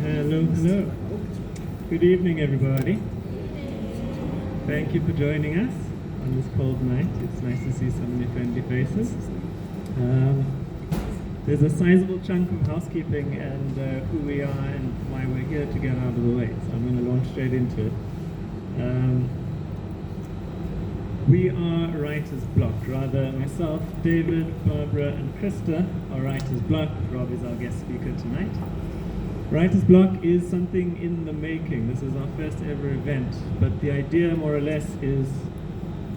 Hello. Good evening, everybody. Thank you for joining us on this cold night. It's nice to see so many friendly faces. There's a sizable chunk of housekeeping and who we are and why we're here to get out of the way. So I'm going to launch straight into it. We are Writer's Block. Rather, myself, David, Bárbara, and Christa are Writer's Block. Rob is our guest speaker tonight. Writer's Block is something in the making. This is our first ever event, but the idea more or less is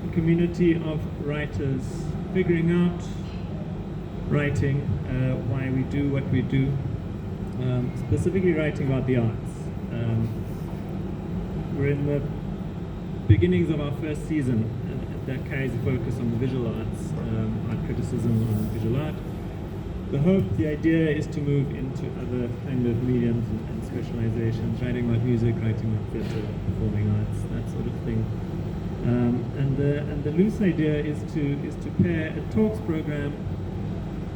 a community of writers figuring out writing, why we do what we do, specifically writing about the arts. We're in the beginnings of our first season that carries a focus on the visual arts, art criticism on visual art. The hope, the idea is to move into other kind of mediums and specializations, writing about music, writing about theatre, performing arts, that sort of thing. And the loose idea is to pair a talks program,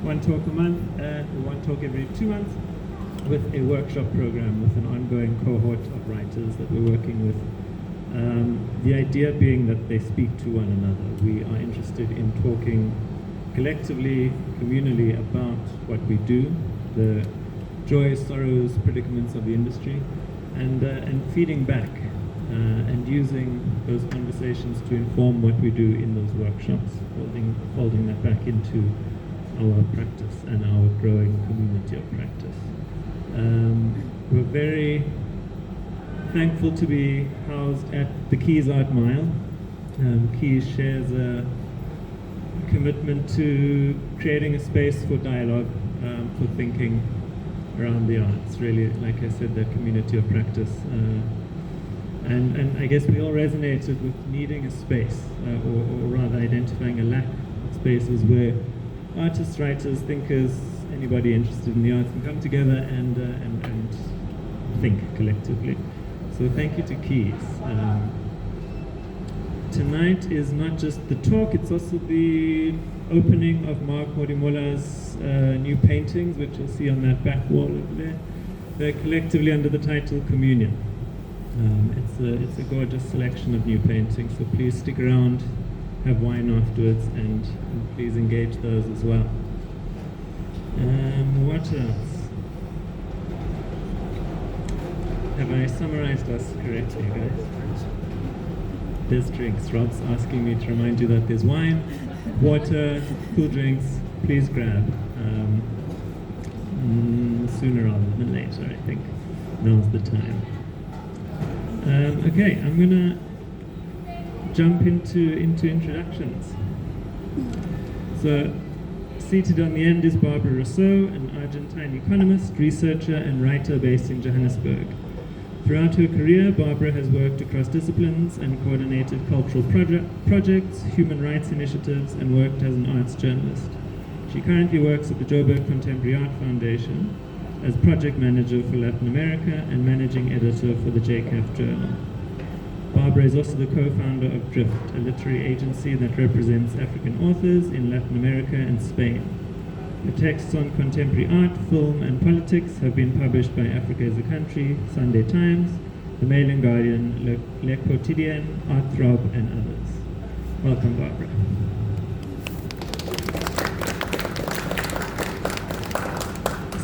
one talk a month, or one talk every 2 months, with a workshop program with an ongoing cohort of writers that we're working with. The idea being that they speak to one another. We are interested in talking collectively, communally about what we do, the joys, sorrows, predicaments of the industry, and feeding back and using those conversations to inform what we do in those workshops, folding that back into our practice and our growing community of practice. We're very thankful to be housed at the Keys Art Mile. Keys shares a commitment to creating a space for dialogue, for thinking around the arts. Really, like I said, that community of practice. And I guess we all resonated with needing a space, or rather identifying a lack of spaces where artists, writers, thinkers, anybody interested in the arts can come together and think collectively. So thank you to Keys. Tonight is not just the talk, it's also the opening of Mark Morimola's new paintings, which you'll see on that back wall over there. They're collectively under the title Communion. It's a gorgeous selection of new paintings, so please stick around, have wine afterwards, and please engage those as well. What else? Have I summarized us correctly, guys? There's drinks. Rob's asking me to remind you that there's wine, water, cool drinks. Please grab. Sooner rather than later, I think. Now's the time. Okay, I'm gonna jump into introductions. So, seated on the end is Bárbara Rousseaux, an Argentine economist, researcher, and writer based in Johannesburg. Throughout her career, Bárbara has worked across disciplines and coordinated cultural projects, human rights initiatives, and worked as an arts journalist. She currently works at the Joburg Contemporary Art Foundation as project manager for Latin America and managing editor for the JCAF Journal. Bárbara is also the co-founder of Drift, a literary agency that represents African authors in Latin America and Spain. The texts on contemporary art, film, and politics have been published by Africa as a Country, Sunday Times, The Mail and Guardian, Le Quotidien, Art Throb, and others. Welcome, Bárbara.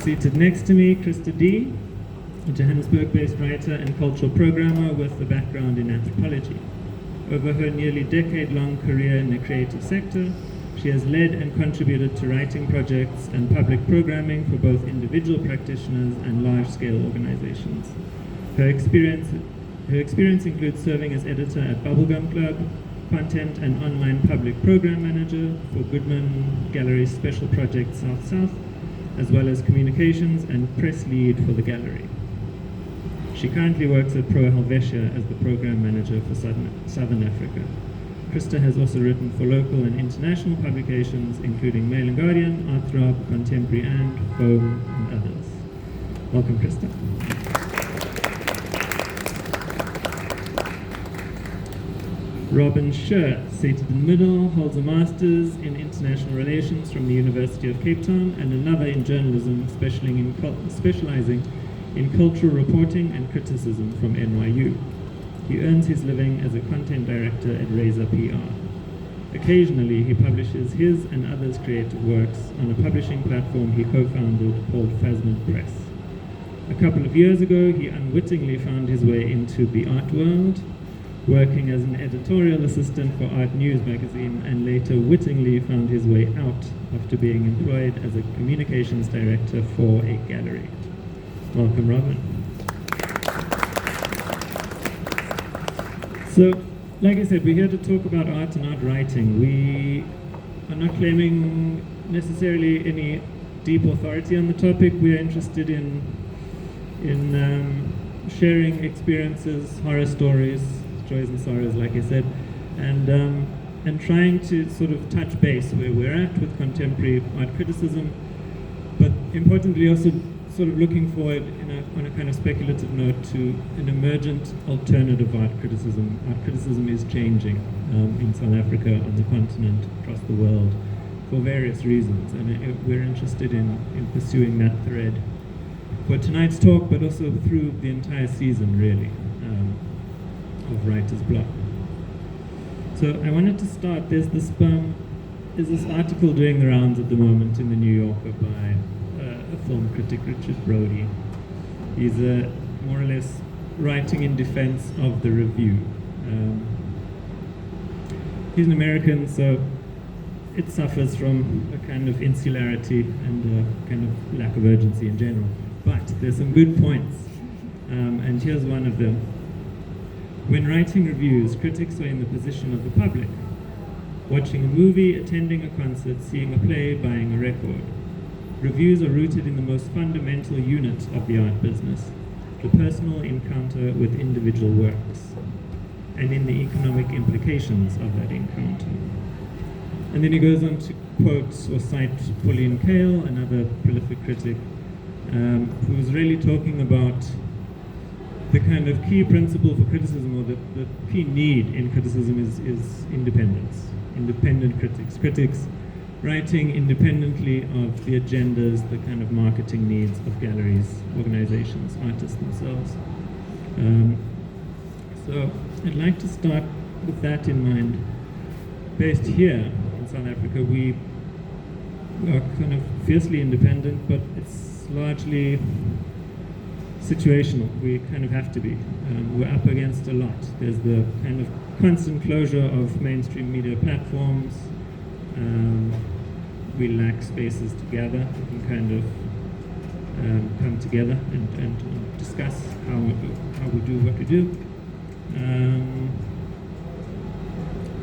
Seated next to me, Christa Dee, a Johannesburg-based writer and cultural programmer with a background in anthropology. Over her nearly decade-long career in the creative sector, she has led and contributed to writing projects and public programming for both individual practitioners and large-scale organizations. Her experience includes serving as editor at Bubblegum Club, content and online public program manager for Goodman Gallery's special project South South, as well as communications and press lead for the gallery. She currently works at Pro Helvetia as the program manager for Southern Africa. Christa has also written for local and international publications, including Mail and Guardian, Art Throb, Contemporary and Foam, and others. Welcome, Christa. Rob Scher, seated in the middle, holds a master's in international relations from the University of Cape Town and another in journalism, specializing in cultural reporting and criticism from NYU. He earns his living as a content director at Razor PR. Occasionally, he publishes his and others' creative works on a publishing platform he co-founded called Phasmid Press. A couple of years ago, he unwittingly found his way into the art world, working as an editorial assistant for Art News magazine, and later wittingly found his way out after being employed as a communications director for a gallery. Welcome, Robin. So, like I said, we're here to talk about art and art writing. We are not claiming necessarily any deep authority on the topic. We're interested in sharing experiences, horror stories, joys and sorrows, like I said, and trying to sort of touch base where we're at with contemporary art criticism, but importantly also sort of looking forward on a kind of speculative note to an emergent alternative art criticism. Art criticism is changing in South Africa, on the continent, across the world, for various reasons, and we're interested in pursuing that thread for tonight's talk, but also through the entire season, really, of Writer's Block. So I wanted to start, there's this article doing the rounds at the moment in the New Yorker by a film critic, Richard Brody. He's more or less writing in defense of the review. He's an American, so it suffers from a kind of insularity and a kind of lack of urgency in general. But there's some good points, and here's one of them. When writing reviews, critics are in the position of the public, watching a movie, attending a concert, seeing a play, buying a record. Reviews are rooted in the most fundamental unit of the art business, the personal encounter with individual works, and in the economic implications of that encounter. And then he goes on to quote or cite Pauline Kael, another prolific critic, who's really talking about the kind of key principle for criticism, or the key need in criticism is independence. Independent critics writing independently of the agendas, the kind of marketing needs of galleries, organizations, artists themselves. So I'd like to start with that in mind. Based here in South Africa, we are kind of fiercely independent, but it's largely situational. We kind of have to be. We're up against a lot. There's the kind of constant closure of mainstream media platforms. We lack spaces to gather. We can kind of come together and discuss how we do what we do.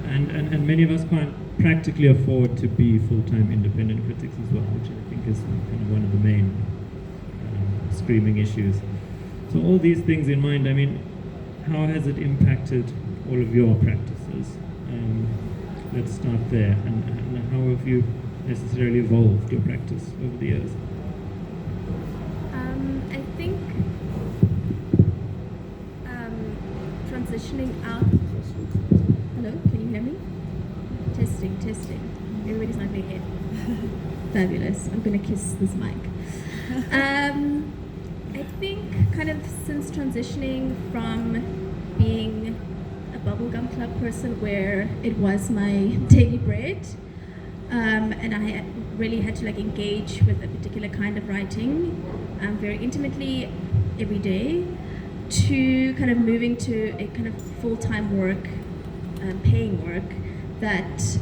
And many of us can't practically afford to be full-time independent critics as well, which I think is kind of one of the main screaming issues. So all these things in mind, I mean, how has it impacted all of your practices? Let's start there. And how have you necessarily evolved your practice over the years? I think transitioning out. Hello, can you hear me? Testing. Everybody's nodding their head. Fabulous. I'm going to kiss this mic. I think kind of since transitioning from being a bubblegum club person where it was my daily bread, and I really had to like engage with a particular kind of writing very intimately every day, to kind of moving to a kind of full-time work, paying work that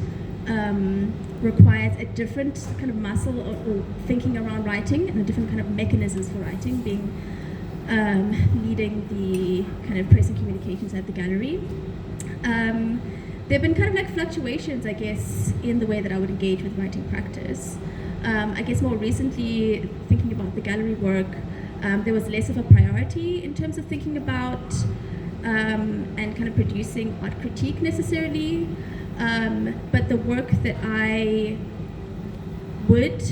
requires a different kind of muscle or thinking around writing, and a different kind of mechanisms for writing, being leading the kind of press and communications at the gallery. There have been kind of like fluctuations, I guess, in the way that I would engage with writing practice. I guess more recently, thinking about the gallery work, there was less of a priority in terms of thinking about and kind of producing art critique necessarily. But the work that I would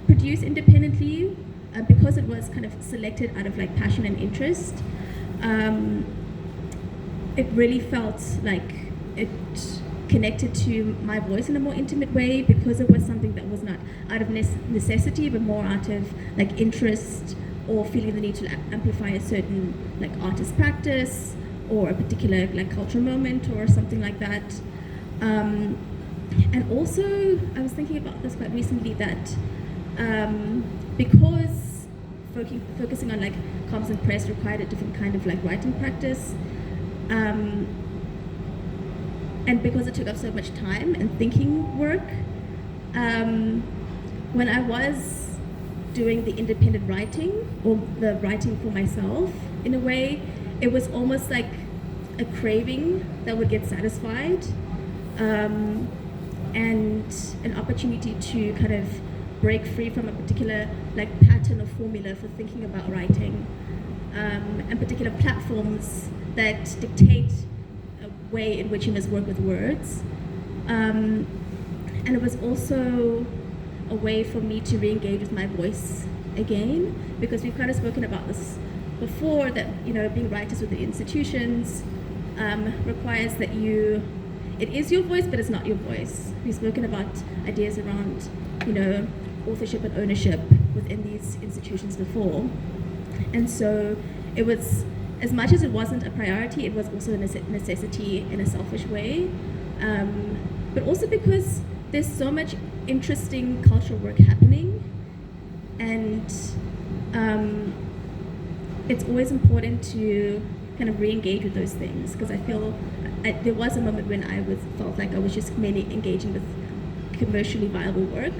produce independently, because it was kind of selected out of like passion and interest, it really felt like it connected to my voice in a more intimate way, because it was something that was not out of necessity, but more out of like interest, or feeling the need to amplify a certain like artist practice or a particular like cultural moment or something like that. And also, I was thinking about this quite recently, that because focusing on like comms and press required a different kind of like writing practice, and because it took up so much time and thinking work, when I was doing the independent writing, or the writing for myself, in a way, it was almost like a craving that would get satisfied, and an opportunity to kind of break free from a particular like pattern or formula for thinking about writing, and particular platforms that dictate a way in which you must work with words. And it was also a way for me to re-engage with my voice again, because we've kind of spoken about this before, that, you know, being writers within institutions requires that it is your voice, but it's not your voice. We've spoken about ideas around, you know, authorship and ownership within these institutions before. And so it was, as much as it wasn't a priority, it was also a necessity in a selfish way. But also because there's so much interesting cultural work happening, and it's always important to kind of re-engage with those things, because I feel there was a moment when I felt like I was just mainly engaging with commercially viable work.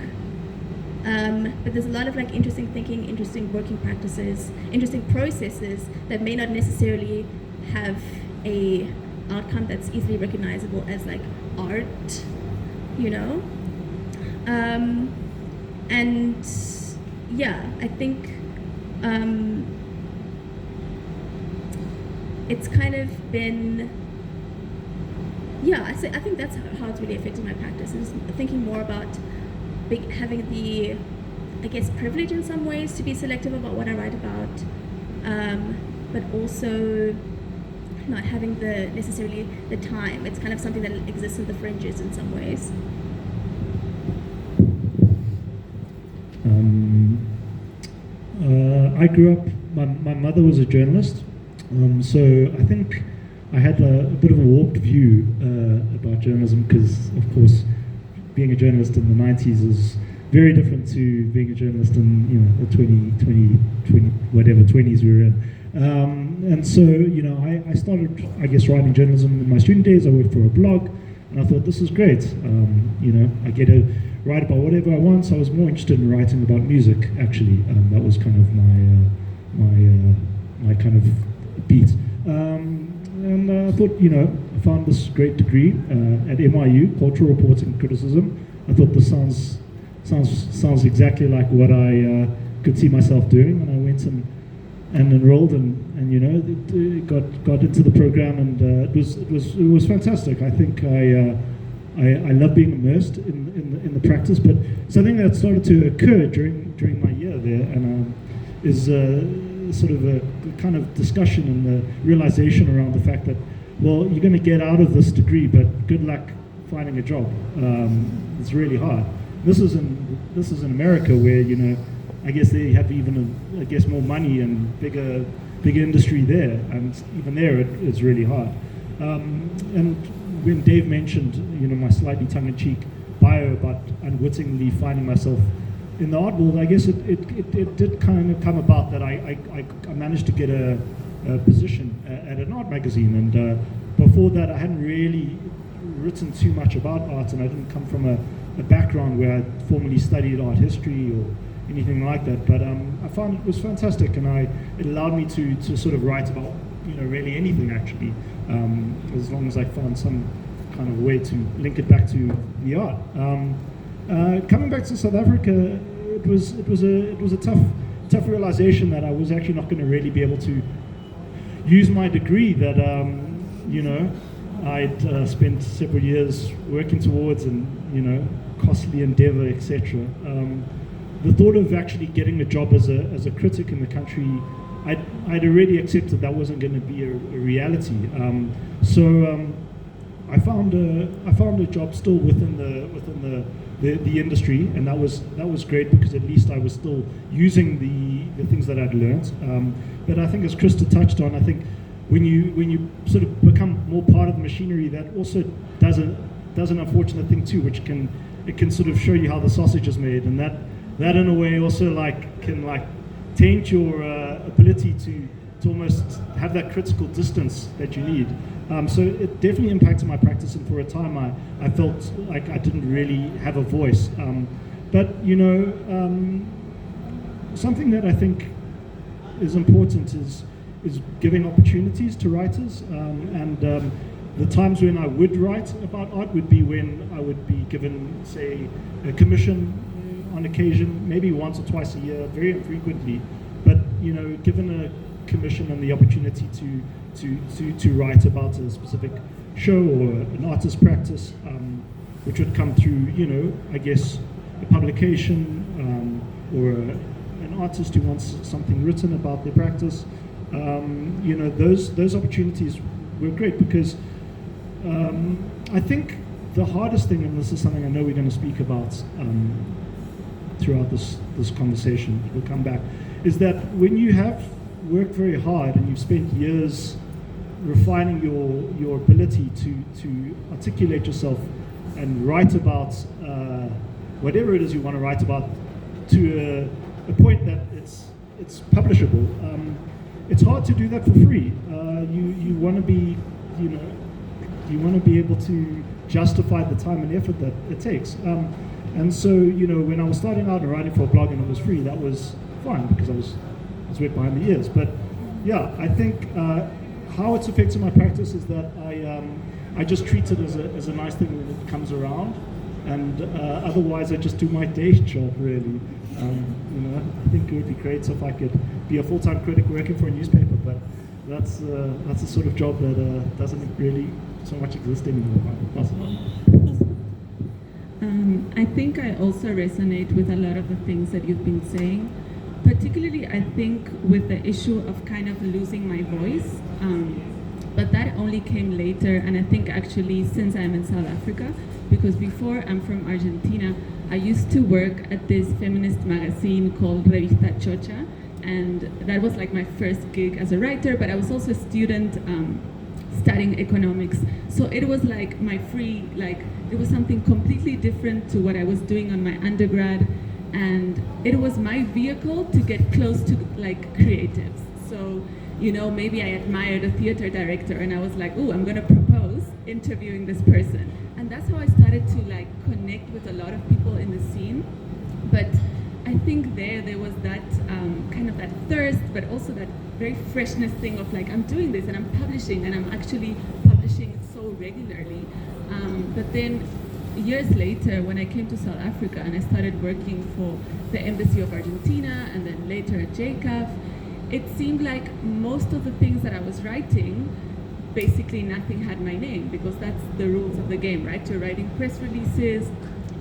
But there's a lot of like interesting thinking, interesting working practices, interesting processes that may not necessarily have a outcome that's easily recognizable as like art, you know? And yeah, I think it's kind of been, yeah, I think that's how it's really affected my practice, is thinking more about having the, I guess, privilege in some ways to be selective about what I write about, but also not having necessarily the time. It's kind of something that exists in the fringes in some ways. I grew up, my mother was a journalist, so I think I had a bit of a warped view about journalism, because, of course, being a journalist in the 90s is very different to being a journalist in, you know, the 20 whatever 20s we were in. And so, you know, I started, I guess, writing journalism in my student days. I worked for a blog, and I thought, this is great. You know, I get to write about whatever I want. So I was more interested in writing about music, actually. That was kind of my kind of beat. And I thought, you know, I found this great degree at NYU, Cultural Reporting and Criticism. I thought this sounds exactly like what I could see myself doing, and I went and enrolled, and you know, got into the program, and it was fantastic. I think I love being immersed in the practice, but something that started to occur during my year there, and is sort of a kind of discussion and the realization around the fact that, well, you're going to get out of this degree, but good luck finding a job. It's really hard. This is in America, where, you know, I guess they have even more money and bigger industry there, and even there it's really hard. And when Dave mentioned, you know, my slightly tongue-in-cheek bio about unwittingly finding myself in the art world, I guess it did kind of come about that I managed to get a position at an art magazine, and before that I hadn't really written too much about art, and I didn't come from a background where I formally studied art history or anything like that, but I found it was fantastic, and it allowed me to sort of write about, you know, really anything, actually, as long as I found some kind of way to link it back to the art. Coming back to South Africa, it was a tough realization that I was actually not going to really be able to use my degree that you know, I'd spent several years working towards, and, you know, costly endeavor, etc. The thought of actually getting a job as a critic in the country, I'd already accepted that wasn't going to be a reality. So I found a job still within the industry, and that was great because at least I was still using the things that I'd learned. But I think, as Christa touched on, I think when you sort of become more part of the machinery, that also does an unfortunate thing too, which can sort of show you how the sausage is made, and that in a way also can taint your ability to almost have that critical distance that you need. So it definitely impacted my practice, and for a time I felt like I didn't really have a voice. But something that I think is important is giving opportunities to writers, and the times when I would write about art would be when I would be given, say, a commission on occasion, maybe once or twice a year, very infrequently, but given a commission and the opportunity to write about a specific show or an artist's practice, which would come through, I guess, a publication or an artist who wants something written about their practice. Those opportunities were great because I think the hardest thing, and this is something I know we're going to speak about throughout this conversation, we'll come back, is that when you have worked very hard and you've spent years refining your ability to articulate yourself and write about whatever it is you want to write about to a point that it's publishable, it's hard to do that for free. You want to be, you want to be able to justify the time and effort that it takes. And so, when I was starting out and writing for a blog and it was free, that was fine because I was wet behind the ears. But yeah, I think how it's affected my practice is that I just treat it as a nice thing when it comes around, and otherwise I just do my day job really. I think it would be great if I could be a full-time critic working for a newspaper, but that's a sort of job that doesn't really so much exist anymore. I think I also resonate with a lot of the things that you've been saying. Particularly, I think with the issue of kind of losing my voice, but that only came later, and I think actually since I'm in South Africa, because before I'm from Argentina, I used to work at this feminist magazine called Revista Chocha, and that was like my first gig as a writer, but I was also a student studying economics, so it was like my free, it was something completely different to what I was doing on my undergrad. And it was my vehicle to get close to creatives. So, maybe I admired a theater director and I was like, oh, I'm gonna propose interviewing this person. And that's how I started to connect with a lot of people in the scene. But I think there was that kind of that thirst, but also that very freshness thing of I'm doing this and I'm publishing, and I'm actually publishing it so regularly. But then years later, when I came to South Africa and I started working for the Embassy of Argentina and then later at JCAF, it seemed like most of the things that I was writing, basically nothing had my name, because that's the rules of the game, right? You're writing press releases,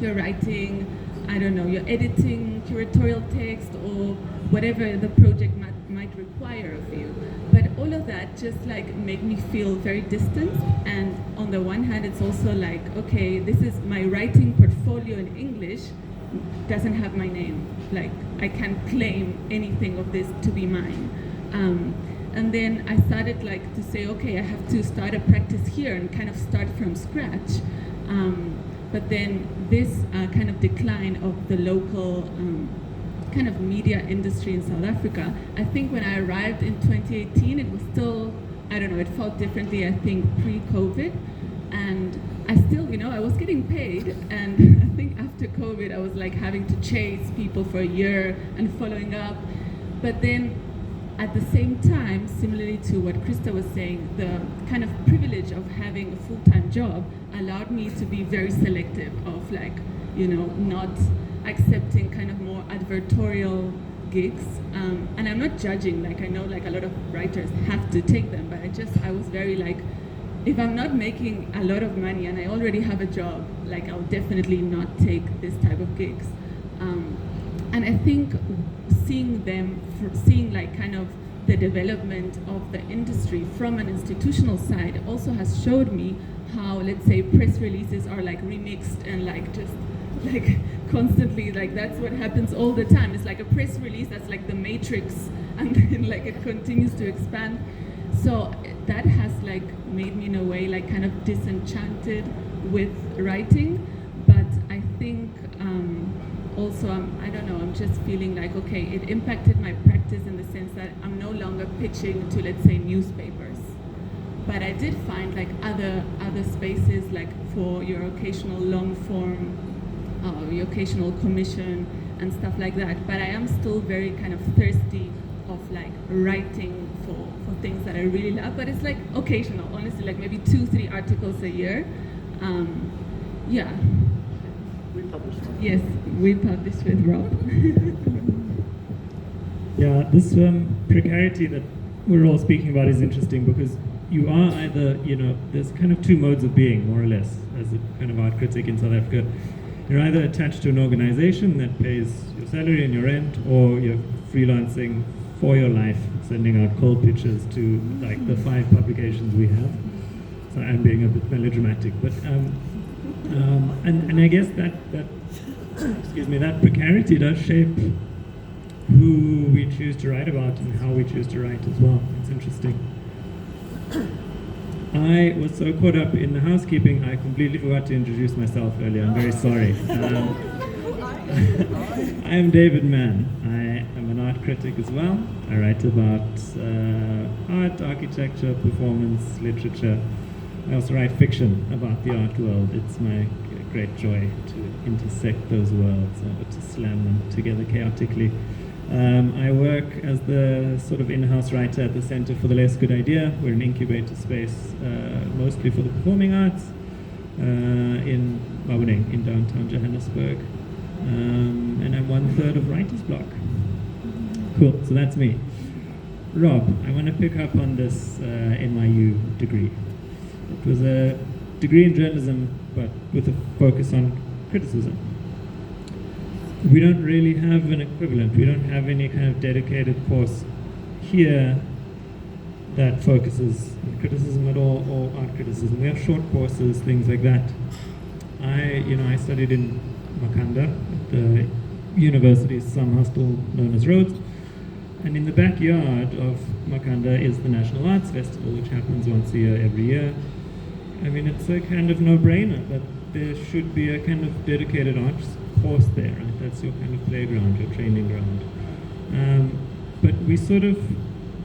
you're writing, you're editing curatorial text or whatever the project might require of you. But all of that just made me feel very distant. And on the one hand, it's also okay, this is my writing portfolio in English, doesn't have my name. I can't claim anything of this to be mine. And then I started to say, okay, I have to start a practice here and kind of start from scratch. But then this kind of decline of the local kind of media industry in South Africa, I think when I arrived in 2018, it was still, it felt differently, I think, pre-COVID. And I still, I was getting paid. And I think after COVID, I was having to chase people for a year and following up. But then at the same time, similarly to what Christa was saying, the kind of privilege of having a full-time job allowed me to be very selective of not accepting kind of more advertorial gigs. And I'm not judging, I know a lot of writers have to take them, but I was very if I'm not making a lot of money and I already have a job, I'll definitely not take this type of gigs. And I think seeing kind of the development of the industry from an institutional side also has showed me how, let's say, press releases are like remixed and like just like constantly, like that's what happens all the time. It's like a press release that's like the matrix, and then like it continues to expand. So that has like made me in a way like kind of disenchanted with writing. But I think also I don't know, I'm just feeling like, okay, it impacted my practice in the sense that I'm no longer pitching to, let's say, newspapers. But I did find like other spaces, like for your occasional long form, your occasional commission and stuff like that. But I am still very kind of thirsty of like writing for things that I really love. But it's like occasional, honestly, like maybe 2-3 articles a year. Yeah. We published one. Yes, we published with Rob. Yeah, this precarity that we're all speaking about is interesting because you are either, there's kind of two modes of being, more or less, as a kind of art critic in South Africa. You're either attached to an organization that pays your salary and your rent, or you're freelancing for your life, sending out cold pitches to like the 5 publications we have. So I'm being a bit melodramatic, but and I guess that excuse me, that precarity does shape who we choose to write about and how we choose to write as well. It's interesting. I was so caught up in the housekeeping, I completely forgot to introduce myself earlier. I'm very sorry. I am David Mann. I am an art critic as well. I write about art, architecture, performance, literature. I also write fiction about the art world. It's my great joy to intersect those worlds, to slam them together chaotically. I work as the sort of in-house writer at the Center for the Less Good Idea. We're an incubator space, mostly for the performing arts, in Mabuning, in downtown Johannesburg. And I'm 1/3 of Writer's Block. Cool, so that's me. Rob, I want to pick up on this NYU degree. It was a degree in journalism, but with a focus on criticism. We don't really have an equivalent. We don't have any kind of dedicated course here that focuses on criticism at all, or art criticism. We have short courses, things like that. I studied in Makanda, at the university's Sam hostel known as Rhodes. And in the backyard of Makanda is the National Arts Festival, which happens once a year, every year. I mean, it's a kind of no-brainer that there should be a kind of dedicated arts course there, right? That's your kind of playground, your training ground. But we sort of,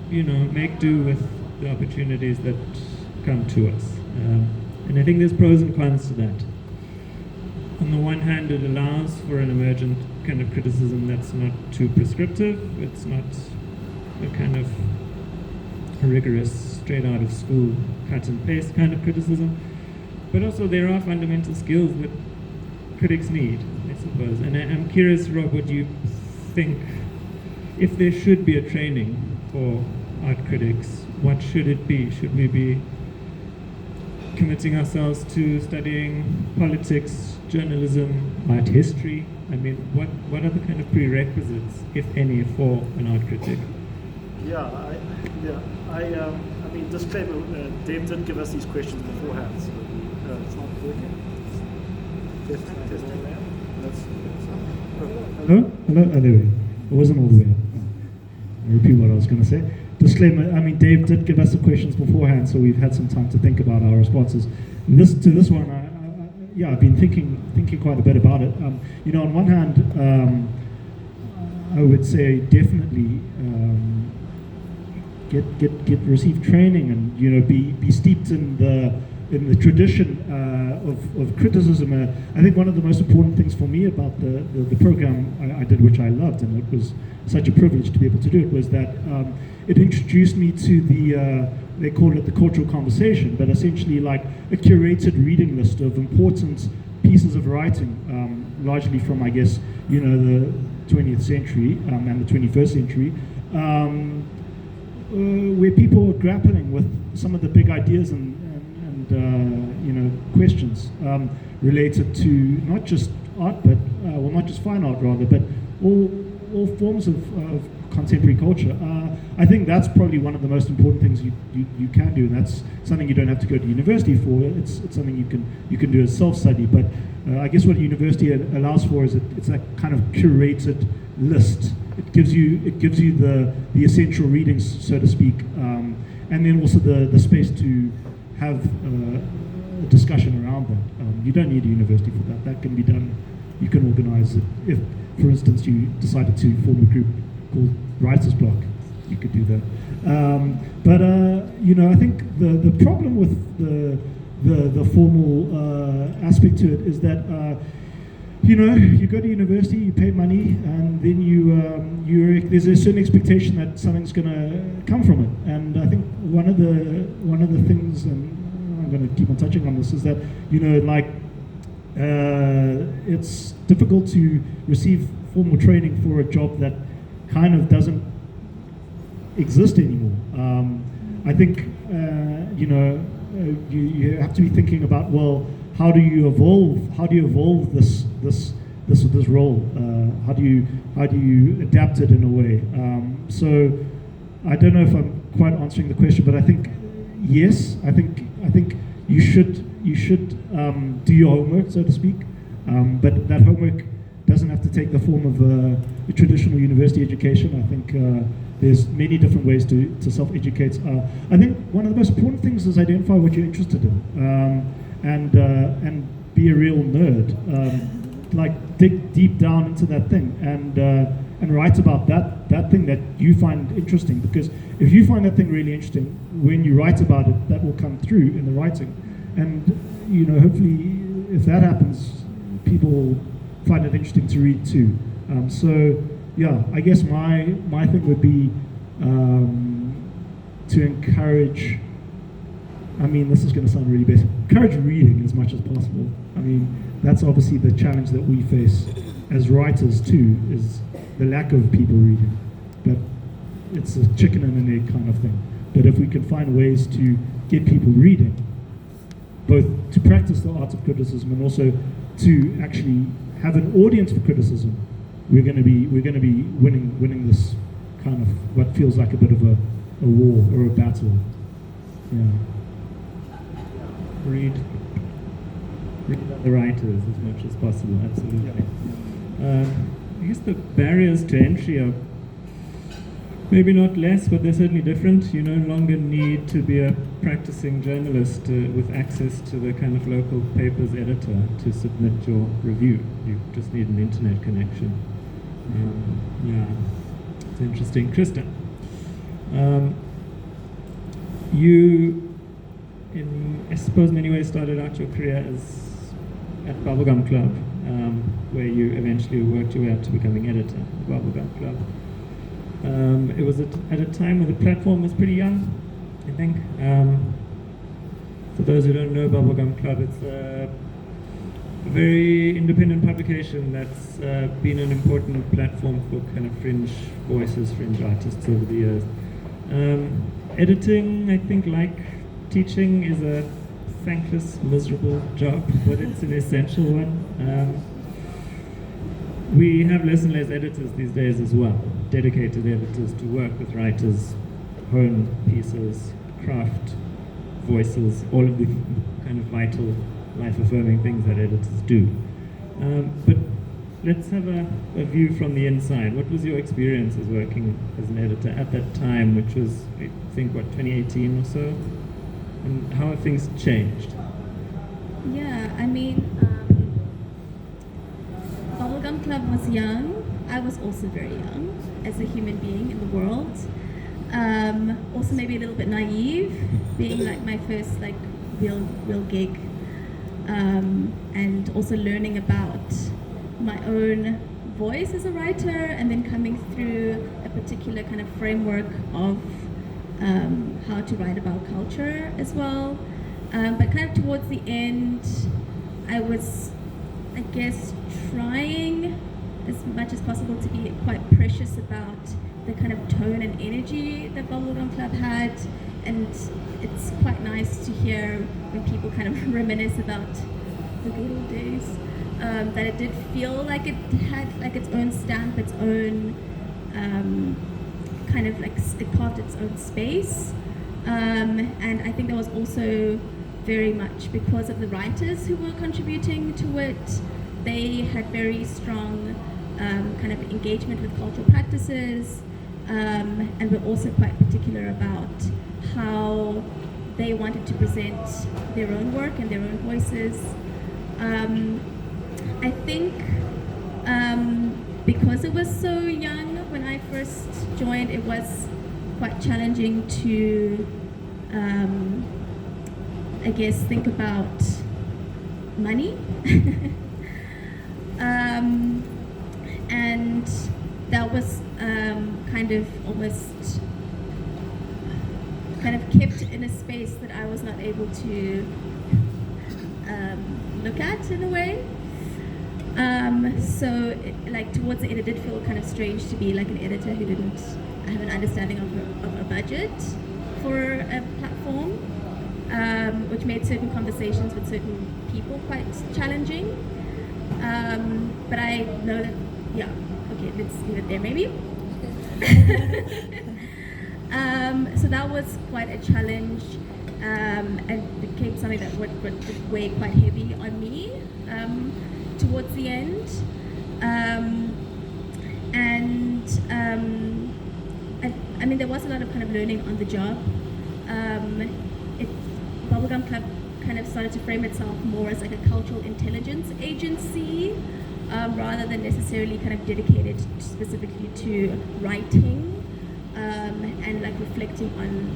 make do with the opportunities that come to us. And I think there's pros and cons to that. On the one hand, it allows for an emergent kind of criticism that's not too prescriptive. It's not a kind of rigorous, straight out of school, cut and paste kind of criticism. But also there are fundamental skills that critics need, I suppose. And I'm curious, Rob, what you think, if there should be a training for art critics, what should it be? Should we be committing ourselves to studying politics, journalism, art history? I mean, what are the kind of prerequisites, if any, for an art critic? I mean, disclaimer, Dave did give us these questions beforehand, so it's not working. Hello? Oh, there we go. It wasn't all the way up. I'll repeat what I was going to say. Disclaimer, I mean, Dave did give us the questions beforehand, so we've had some time to think about our responses. And to this one, I've been thinking quite a bit about it. On one hand, I would say definitely receive training and be steeped in the tradition of criticism. I think one of the most important things for me about the program I did, which I loved, and it was such a privilege to be able to do it, was that it introduced me to they call it the cultural conversation, but essentially like a curated reading list of important pieces of writing, largely from, I guess, the 20th century and the 21st century, where people are grappling with some of the big ideas and questions related to not just art, but not just fine art rather, but all forms of contemporary culture. I think that's probably one of the most important things you can do, and that's something you don't have to go to university for. It's something you can do as self-study. But I guess what a university allows for is it's a kind of curated list. It gives you the essential readings, so to speak, and then also the space to have a discussion around that. You don't need a university for that. That can be done. You can organize it. If, for instance, you decided to form a group called Writer's Block, you could do that. But I think the problem with the formal aspect to it is that you go to university, you pay money, and then there's a certain expectation that something's going to come from it. And I think one of the things, and I'm going to keep on touching on this, is that it's difficult to receive formal training for a job that kind of doesn't exist anymore. I think you have to be thinking about, well, how do you evolve this role? How do you adapt it in a way? So I don't know if I'm quite answering the question, but I think yes. I think you should do your homework, so to speak. But that homework doesn't have to take the form of a traditional university education. I think there's many different ways to self-educate. I think one of the most important things is identify what you're interested in, and be a real nerd. Like dig deep down into that thing and write about that thing that you find interesting. Because if you find that thing really interesting, when you write about it, that will come through in the writing. And hopefully, if that happens, people find it interesting to read too. So yeah, I guess my thing would be to encourage. I mean, this is going to sound really basic. Encourage reading as much as possible. I mean, that's obviously the challenge that we face as writers too, is the lack of people reading. But it's a chicken and an egg kind of thing. But if we can find ways to get people reading, both to practice the art of criticism and also to actually have an audience for criticism, we're going to be winning this kind of what feels like a bit of a war or a battle. Yeah. Read the writers as much as possible, absolutely. I guess the barriers to entry are maybe not less, but they're certainly different. You no longer need to be a practicing journalist with access to the kind of local paper's editor to submit your review. You just need an internet connection. Yeah, it's interesting. Christa, you, in I suppose many ways, started out your career at Bubblegum Club, where you eventually worked your way up to becoming editor of Bubblegum Club. It was at a time where the platform was pretty young, I think. For those who don't know Bubblegum Club, it's a very independent publication that's been an important platform for kind of fringe voices, fringe artists over the years. Editing, I think, like teaching, is a thankless, miserable job, but it's an essential one. We have less and less editors these days as well, dedicated editors to work with writers, hone pieces, craft voices, all of the kind of vital, life-affirming things that editors do. But let's have a view from the inside. What was your experience as working as an editor at that time, which was, I think, 2018 or so? And how have things changed? Yeah, I mean, Bubblegum Club was young. I was also very young as a human being in the world. Also maybe a little bit naive, being like my first like real gig, and also learning about my own voice as a writer, and then coming through a particular kind of framework of how to write about culture as well. But kind of towards the end, I was, I guess, trying as much as possible to be quite precious about the kind of tone and energy that Bubblegum Club had, and it's quite nice to hear when people kind of reminisce about the good old days, that it did feel like it had like its own stamp, its own kind of like it carved its own space, and I think that was also very much because of the writers who were contributing to it. They had very strong kind of engagement with cultural practices, and were also quite particular about how they wanted to present their own work and their own voices. I think because it was so young when I first joined, it was quite challenging to, I guess, think about money. And that was kind of almost kind of kept in a space that I was not able to look at in a way. So like towards the end, it did feel kind of strange to be like an editor who didn't have an understanding of a budget for a platform, which made certain conversations with certain people quite challenging. But I know that, yeah, okay, let's leave it there maybe. So that was quite a challenge, and became something that would weigh quite heavy on me towards the end. I mean, there was a lot of kind of learning on the job. Bubblegum Club kind of started to frame itself more as like a cultural intelligence agency, rather than necessarily kind of dedicated specifically to writing and like reflecting on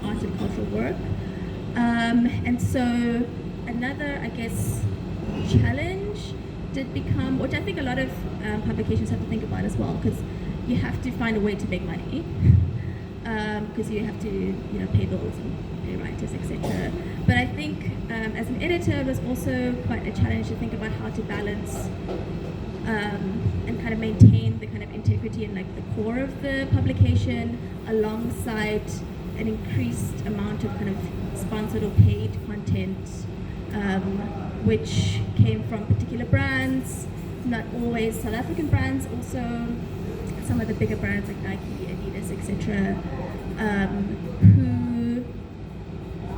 art and cultural work. And so another, I guess, challenge did become, which I think a lot of publications have to think about as well, because you have to find a way to make money, because you have to, you know, pay bills and pay writers, etc. But I think as an editor, it was also quite a challenge to think about how to balance and kind of maintain the kind of integrity and like the core of the publication alongside an increased amount of kind of sponsored or paid content, which came from particular brands, not always South African brands, also some of the bigger brands like Nike, Adidas, etc., who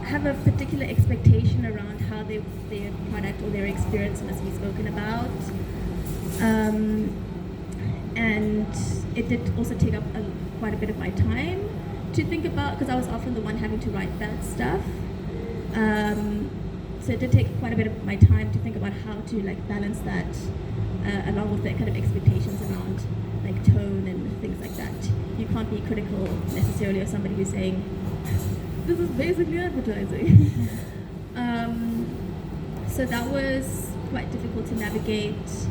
have a particular expectation around how their product or their experience must be spoken about. And it did also take up quite a bit of my time to think about, because I was often the one having to write that stuff. So it did take quite a bit of my time to think about how to like balance that along with the kind of expectations around like tone and things like that. You can't be critical necessarily of somebody who's saying, this is basically advertising. So that was quite difficult to navigate.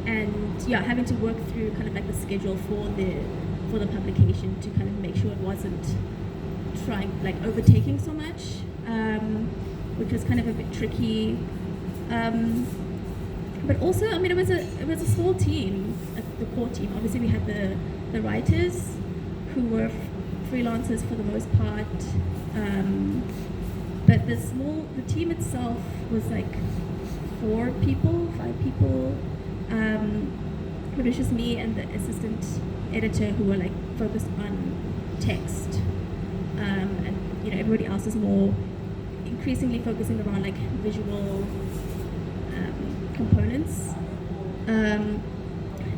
And yeah, having to work through kind of like the schedule for the publication to kind of make sure it wasn't overtaking so much, which was kind of a bit tricky. But also, I mean, it was a small team, the core team. Obviously, we had the writers who were freelancers for the most part, but the team itself was like 5 people. It was just me and the assistant editor who were like focused on text, and you know, everybody else is more increasingly focusing around like visual components, and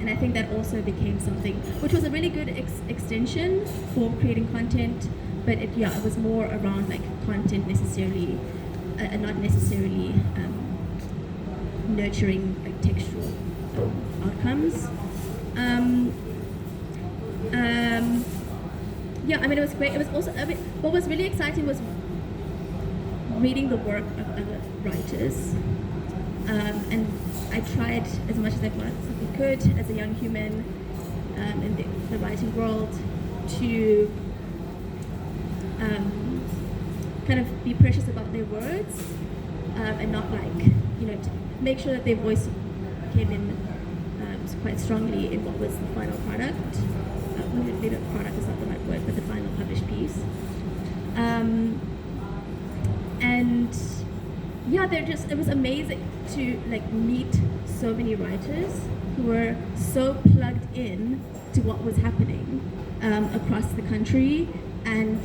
I think that also became something which was a really good extension for creating content, but it was more around like content necessarily, and not necessarily nurturing like textual outcomes. Yeah, I mean, it was great. It was also, I mean, what was really exciting was reading the work of other writers. And I tried as much as I possibly could as a young human in the writing world to kind of be precious about their words, and not like, you know, to make sure that their voice came in quite strongly in what was the final product. Maybe product is not the right word, but the final published piece. And yeah, it was amazing to like meet so many writers who were so plugged in to what was happening across the country and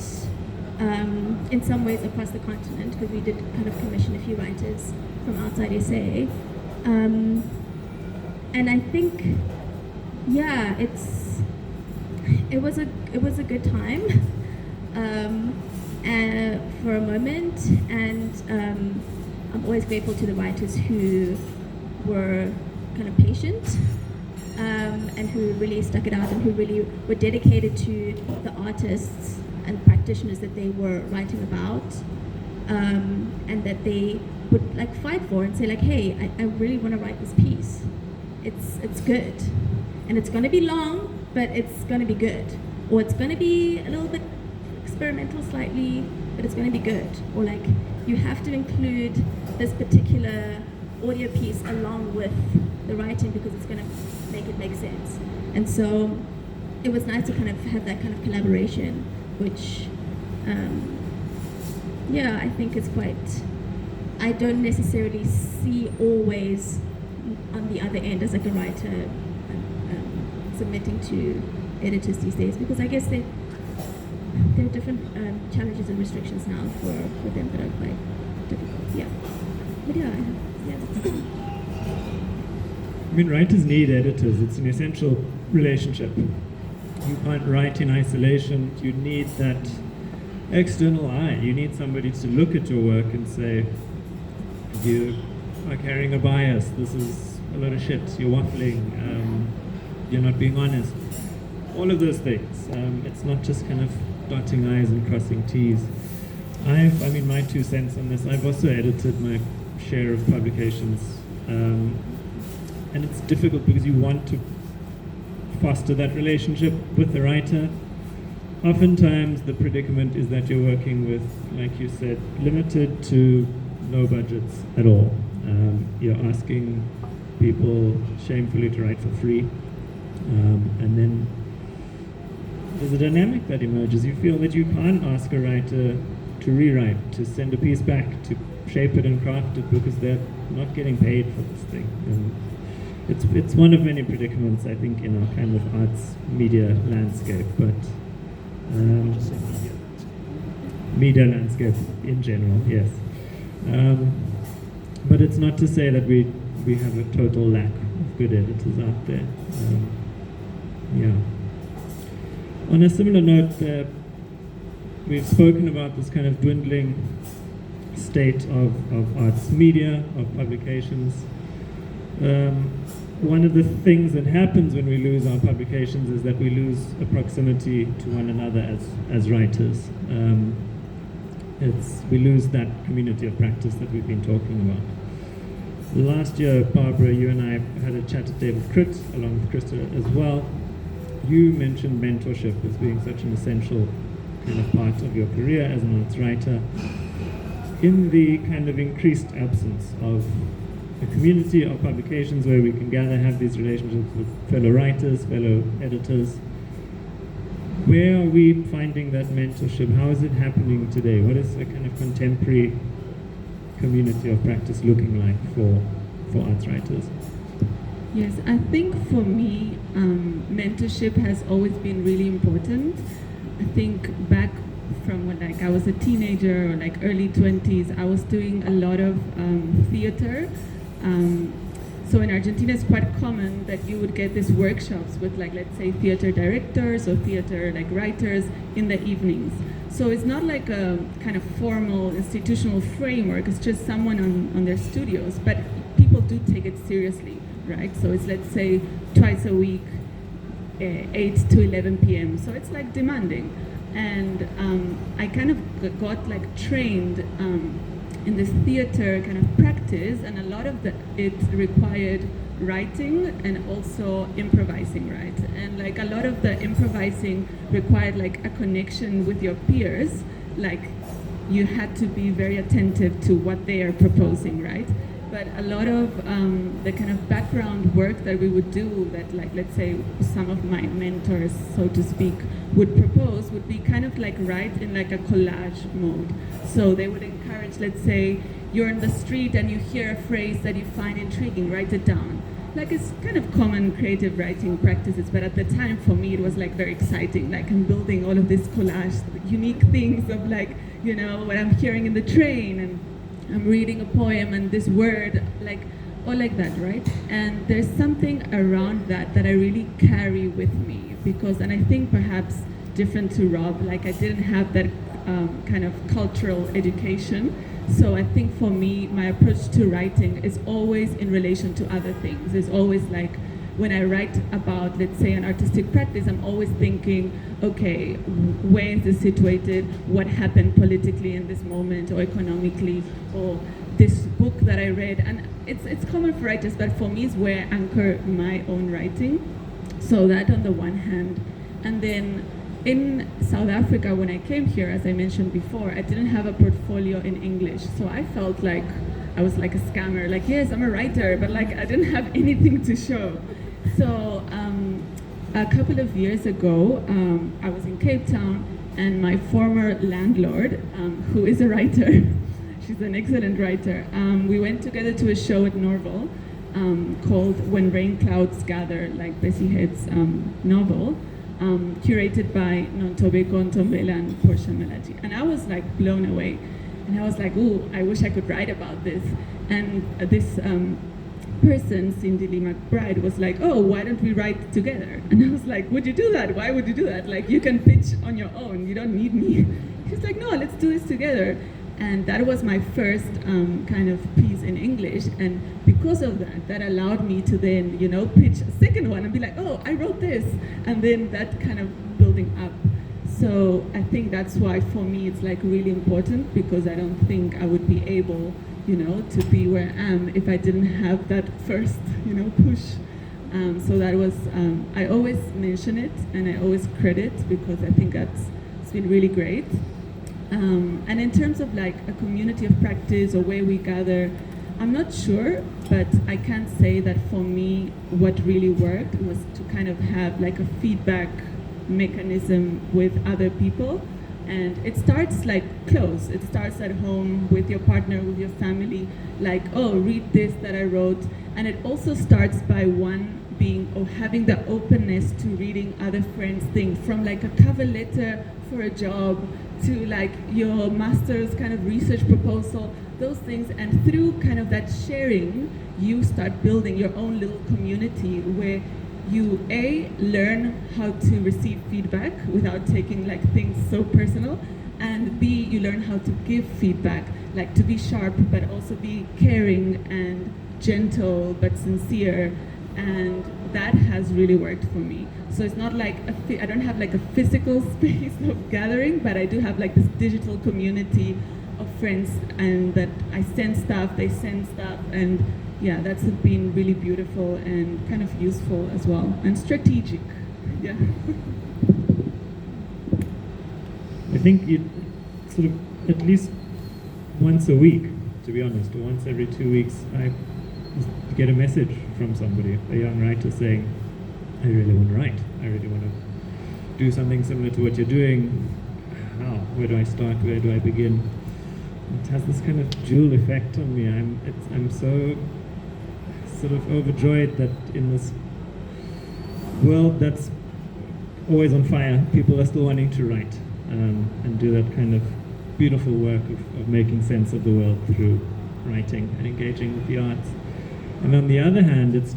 in some ways across the continent, because we did kind of commission a few writers from outside SA. And I think, yeah, it was a good time for a moment, and I'm always grateful to the writers who were kind of patient and who really stuck it out and who really were dedicated to the artists and practitioners that they were writing about, and that they would like fight for and say like, hey, I really want to write this piece. It's good, and it's going to be long, but it's going to be good, or it's going to be a little bit experimental slightly, but it's going to be good, or like you have to include this particular audio piece along with the writing because it's going to make it make sense. And so it was nice to kind of have that kind of collaboration, which yeah, I think is quite, I don't necessarily see always on the other end as like a writer submitting to editors these days, because I guess there are different challenges and restrictions now for them that are quite difficult. Yeah, but yeah, I mean, writers need editors. It's an essential relationship. You can't write in isolation. You need that external eye. You need somebody to look at your work and say, you are carrying a bias. This is a lot of shit. You're waffling. You're not being honest. All of those things. It's not just kind of dotting I's and crossing T's. I mean, my 2 cents on this, I've also edited my share of publications. And it's difficult because you want to foster that relationship with the writer. Oftentimes the predicament is that you're working with, like you said, limited to no budgets at all. You're asking people shamefully to write for free. And then there's a dynamic that emerges. You feel that you can't ask a writer to rewrite, to send a piece back, to shape it and craft it because they're not getting paid for this thing. And it's one of many predicaments, I think, in our kind of arts media landscape, but media landscape in general, yes. But it's not to say that we have a total lack of good editors out there. Yeah. On a similar note, we've spoken about this kind of dwindling state of arts media, of publications. One of the things that happens when we lose our publications is that we lose a proximity to one another as writers. We lose that community of practice that we've been talking about. Last year, Bárbara, you and I had a chat at David Crit, along with Christa as well. You mentioned mentorship as being such an essential kind of part of your career as an arts writer. In the kind of increased absence of a community of publications where we can gather, have these relationships with fellow writers, fellow editors, where are we finding that mentorship? How is it happening today? What is a kind of contemporary community of practice looking like for arts writers? Yes, I think for me, mentorship has always been really important. I think back from when I was a teenager or early 20s, I was doing a lot of theater. So in Argentina, it's quite common that you would get these workshops with let's say theater directors or theater writers in the evenings. So it's not like a kind of formal institutional framework, it's just someone on their studios, but people do take it seriously, right? So it's, let's say, twice a week, 8 to 11 p.m. So it's demanding. And I kind of got trained in this theater kind of practice, and a lot of it required writing and also improvising, right? And a lot of the improvising required a connection with your peers. You had to be very attentive to what they are proposing, right? But a lot of the kind of background work that we would do that let's say some of my mentors, so to speak, would propose would be kind of write in a collage mode. So they would encourage, let's say, you're in the street and you hear a phrase that you find intriguing, write it down. like it's kind of common creative writing practices, but at the time for me it was like very exciting. Like I'm building all of this collage, unique things of like, you know, what I'm hearing in the train, and I'm reading a poem and this word, like all like that, right? And there's something around that that I really carry with me because, and I think perhaps different to Rob, like I didn't have that kind of cultural education. So I think for me, my approach to writing is always in relation to other things. It's always like, when I write about, let's say, an artistic practice, I'm always thinking, okay, where is this situated? What happened politically in this moment or economically? Or this book that I read? And it's common for writers, but for me, it's where I anchor my own writing. So that on the one hand. And then in South Africa, when I came here, as I mentioned before, I didn't have a portfolio in English. So I felt like I was like a scammer, like, yes, I'm a writer, but like I didn't have anything to show. So a couple of years ago, I was in Cape Town, and my former landlord, who is a writer, she's an excellent writer, we went together to a show at Norval called When Rain Clouds Gather, like Bessie Head's novel, curated by Nontobeko Ntombela and Portia Melati. And I was like blown away. And I was like, ooh, I wish I could write about this. And this person, Cindy Lee McBride, was like, oh, why don't we write together? And I was like, would you do that? Why would you do that? Like, you can pitch on your own. You don't need me. She's like, no, let's do this together. And that was my first kind of piece in English. And because of that, that allowed me to then, you know, pitch a second one and be like, oh, I wrote this. And then that kind of building up. So I think that's why for me it's like really important, because I don't think I would be able, you know, to be where I am if I didn't have that first, you know, push. So that was, I always mention it and I always credit, because I think it's been really great. And in terms of like a community of practice or where we gather, I'm not sure, but I can say that for me, what really worked was to kind of have like a feedback mechanism with other people. And it starts like close. It starts at home with your partner, with your family, like, oh, read this that I wrote. And it also starts by one being, or having the openness to reading other friends' things, from like a cover letter for a job to like your master's kind of research proposal, those things. And through kind of that sharing, you start building your own little community where you A, learn how to receive feedback without taking like things so personal, and B, you learn how to give feedback, like to be sharp but also be caring and gentle but sincere, and that has really worked for me. So it's not like I don't have like a physical space of gathering, but I do have like this digital community of friends, and that I send stuff, they send stuff, and yeah, that's been really beautiful and kind of useful as well, and strategic. Yeah. I think you sort of at least once a week, to be honest, or once every 2 weeks, I get a message from somebody, a young writer, saying, I really want to write. I really want to do something similar to what you're doing. How? Where do I start? Where do I begin? It has this kind of dual effect on me. I'm so sort of overjoyed that in this world that's always on fire, people are still wanting to write and do that kind of beautiful work of making sense of the world through writing and engaging with the arts. And on the other hand, it's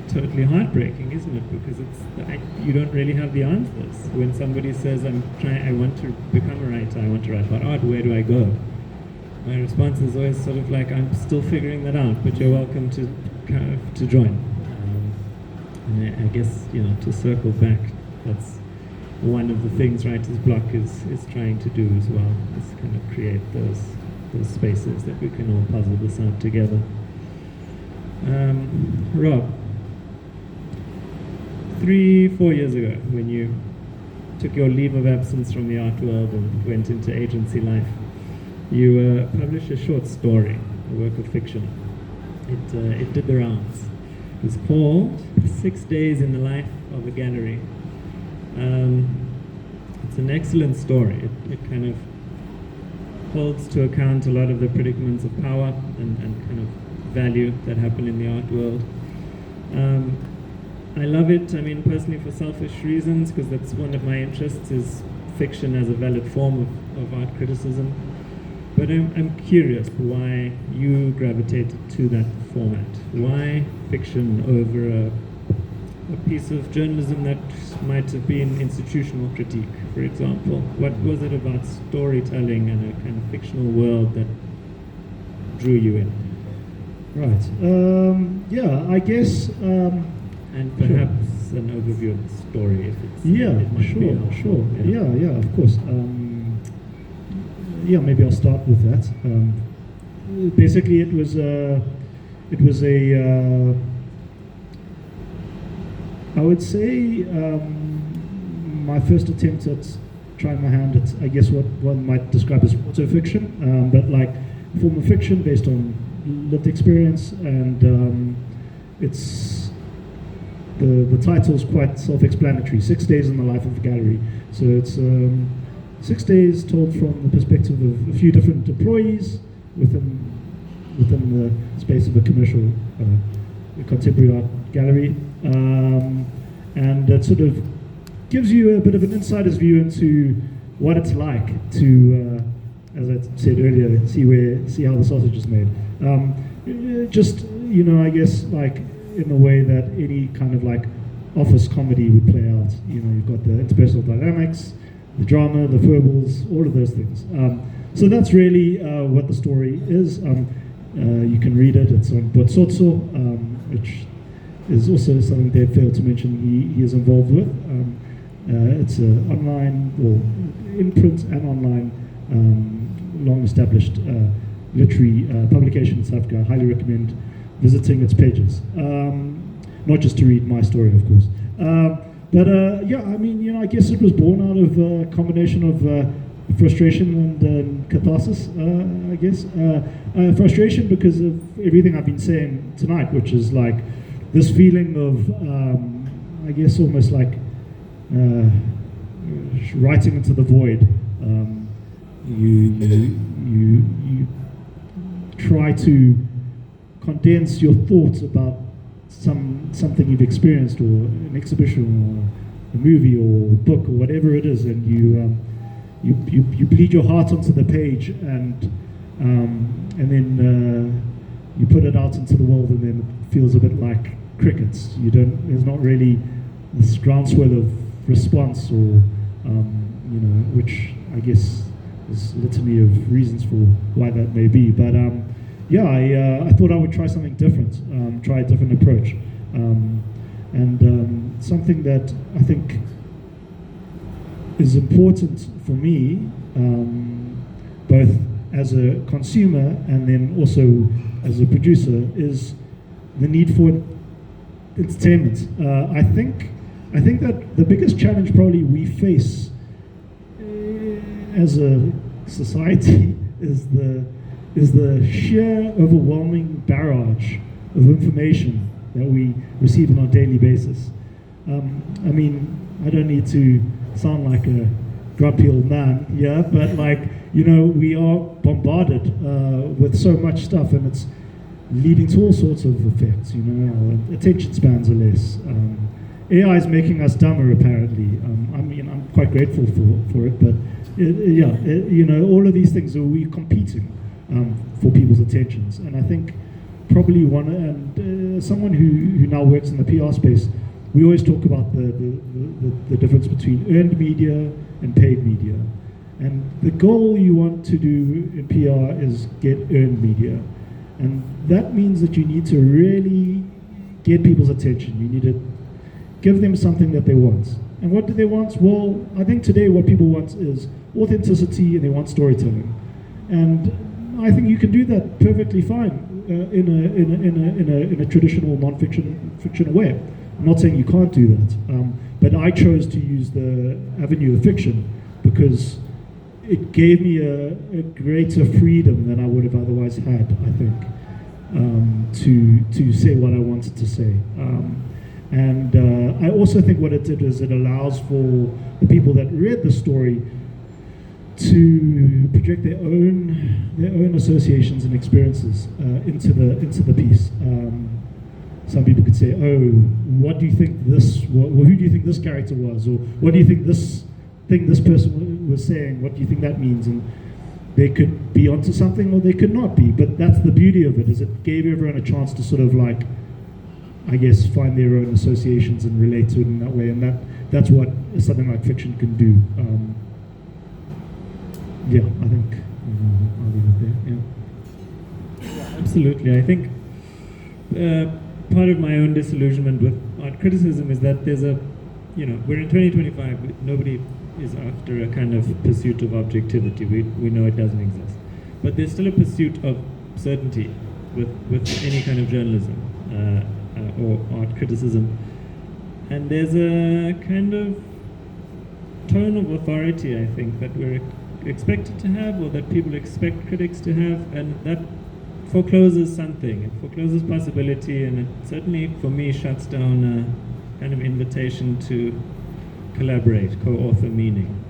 totally heartbreaking, isn't it? Because you don't really have the answers. When somebody says, I want to become a writer, I want to write about art, where do I go? My response is always sort of like, I'm still figuring that out, but you're welcome to join. And I guess, you know, to circle back, that's one of the things Writer's Block is trying to do as well, is kind of create those spaces that we can all puzzle this out together. Rob, 3-4 years ago, when you took your leave of absence from the art world and went into agency life, you published a short story, a work of fiction. It did the rounds. It was called 6 Days in the Life of a Gallery. It's an excellent story. It kind of holds to account a lot of the predicaments of power and kind of value that happen in the art world. I love it, I mean, personally for selfish reasons, because that's one of my interests, is fiction as a valid form of art criticism. But I'm curious why you gravitated to that format. Why fiction over a piece of journalism that might have been institutional critique, for example? What was it about storytelling and a kind of fictional world that drew you in? Right. Yeah, I guess. And perhaps an overview of the story, if it's sure. Yeah, of course. Yeah, maybe I'll start with that. Basically, it was a I would say my first attempt at trying my hand at, I guess, what one might describe as autofiction, but like a form of fiction based on lived experience, and it's the title is quite self-explanatory. 6 days in the life of a gallery. So it's 6 days told from the perspective of a few different employees within the space of a commercial contemporary art gallery. And it sort of gives you a bit of an insider's view into what it's like to, as I said earlier, see how the sausage is made. Just, I guess, like in a way that any kind of like office comedy would play out. You've got the interpersonal dynamics, the drama, the foibles, all of those things. So that's really what the story is. You can read it. It's on Botsotso, which is also something Dave failed to mention he is involved with. It's an online, or in print and online, long-established literary publication in South Africa. I highly recommend visiting its pages. Not just to read my story, of course. Yeah, I mean, I guess it was born out of a combination of frustration and catharsis, I guess. Frustration because of everything I've been saying tonight, which is like this feeling of, I guess, almost like writing into the void. You try to condense your thoughts about something you've experienced, or an exhibition, or a movie, or a book, or whatever it is, and you bleed your heart onto the page, and then you put it out into the world, and then it feels a bit like crickets. There's not really this groundswell of response, or which I guess is a litany of reasons for why that may be. But I thought I would try something different, try a different approach, and something that I think is important for me, both as a consumer and then also as a producer, is the need for entertainment. I think that the biggest challenge probably we face as a society is the sheer overwhelming barrage of information that we receive on a daily basis. I mean, I don't need to sound like a grumpy old man, yeah, but we are bombarded with so much stuff, and it's leading to all sorts of effects. Our attention spans are less. AI is making us dumber, apparently. I mean, I'm quite grateful for it, but all of these things are we competing for people's attentions. And I think probably someone who now works in the PR space, we always talk about the difference between earned media and paid media. And the goal you want to do in PR is get earned media. And that means that you need to really get people's attention. You need to give them something that they want. And what do they want? Well, I think today what people want is authenticity, and they want storytelling. And I think you can do that perfectly fine in a traditional non-fictional way. I'm not saying you can't do that, but I chose to use the avenue of fiction because it gave me a greater freedom than I would have otherwise had, I think, to say what I wanted to say. I also think what it did is it allows for the people that read the story to project their own their own associations and experiences into the piece. Some people could say, "Oh, what do you think this? Who do you think this character was? Or what do you think this thing this person was saying? What do you think that means?" And they could be onto something, or they could not be. But that's the beauty of it, is it gave everyone a chance to sort of like, I guess, find their own associations and relate to it in that way. And that's what something like fiction can do. Yeah, I think I'll leave it there. Yeah. Absolutely. I think part of my own disillusionment with art criticism is that there's we're in 2025, nobody is after a kind of pursuit of objectivity. We know it doesn't exist. But there's still a pursuit of certainty with any kind of journalism or art criticism. And there's a kind of tone of authority, I think, that we're expected to have, or that people expect critics to have, and that forecloses something. It forecloses possibility, and it certainly, for me, shuts down a kind of invitation to collaborate, co-author meaning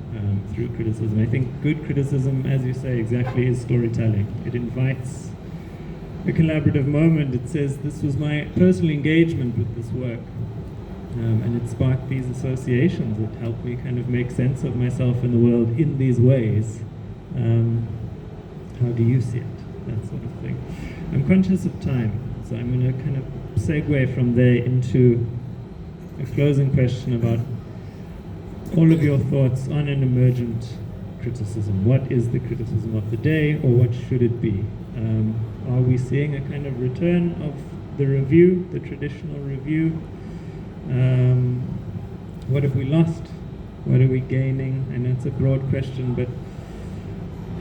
through criticism. I think good criticism, as you say, exactly is storytelling. It invites a collaborative moment. It says, this was my personal engagement with this work. And it sparked these associations. It helped me kind of make sense of myself and the world in these ways. How do you see it? That sort of thing. I'm conscious of time, so I'm going to kind of segue from there into a closing question about all of your thoughts on an emergent criticism. What is the criticism of the day, or what should it be? Are we seeing a kind of return of the review, the traditional review? What have we lost? What are we gaining? I know it's a broad question, but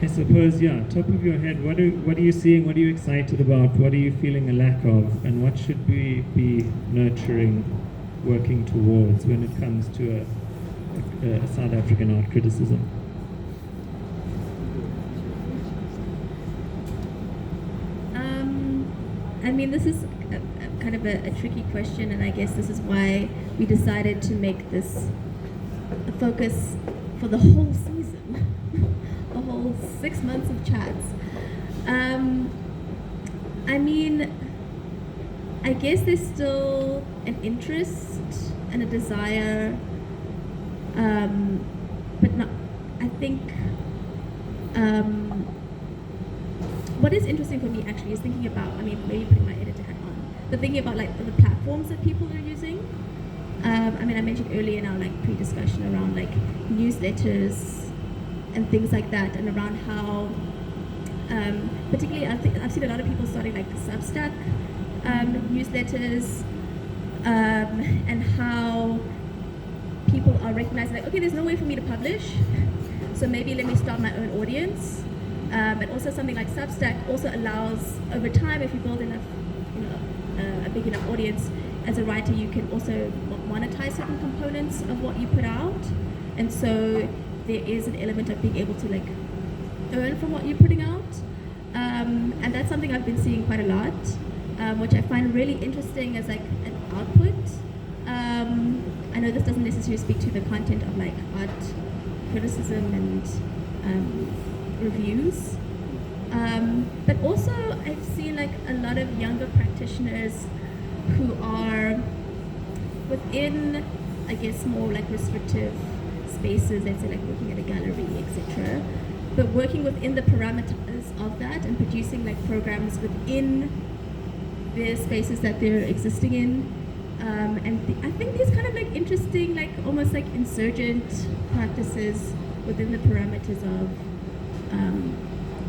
I suppose, top of your head, what are you seeing? What are you excited about? What are you feeling a lack of? And what should we be nurturing, working towards when it comes to a South African art criticism? I mean, this is kind of a tricky question, and I guess this is why we decided to make this a focus for the whole season, a whole 6 months of chats. I mean, I guess there's still an interest and a desire, but not, I think, what is interesting for me actually is thinking about, I mean, maybe putting my editor hat on, but thinking about like the platforms that people are using. I mean, I mentioned earlier in our like pre-discussion around like newsletters and things like that, and around how, particularly I've seen a lot of people starting like Substack newsletters, and how people are recognizing like, okay, there's no way for me to publish, so maybe let me start my own audience. But also something like Substack also allows, over time, if you build enough, a big enough audience, as a writer, you can also monetize certain components of what you put out. And so there is an element of being able to like earn from what you're putting out. And that's something I've been seeing quite a lot, which I find really interesting as like an output. I know this doesn't necessarily speak to the content of like art criticism and reviews, but also I've seen like a lot of younger practitioners who are within, I guess, more like restrictive spaces, let's say like working at a gallery, etc., but working within the parameters of that and producing like programs within the spaces that they're existing in. And I think these kind of like interesting, like almost like insurgent practices within the parameters of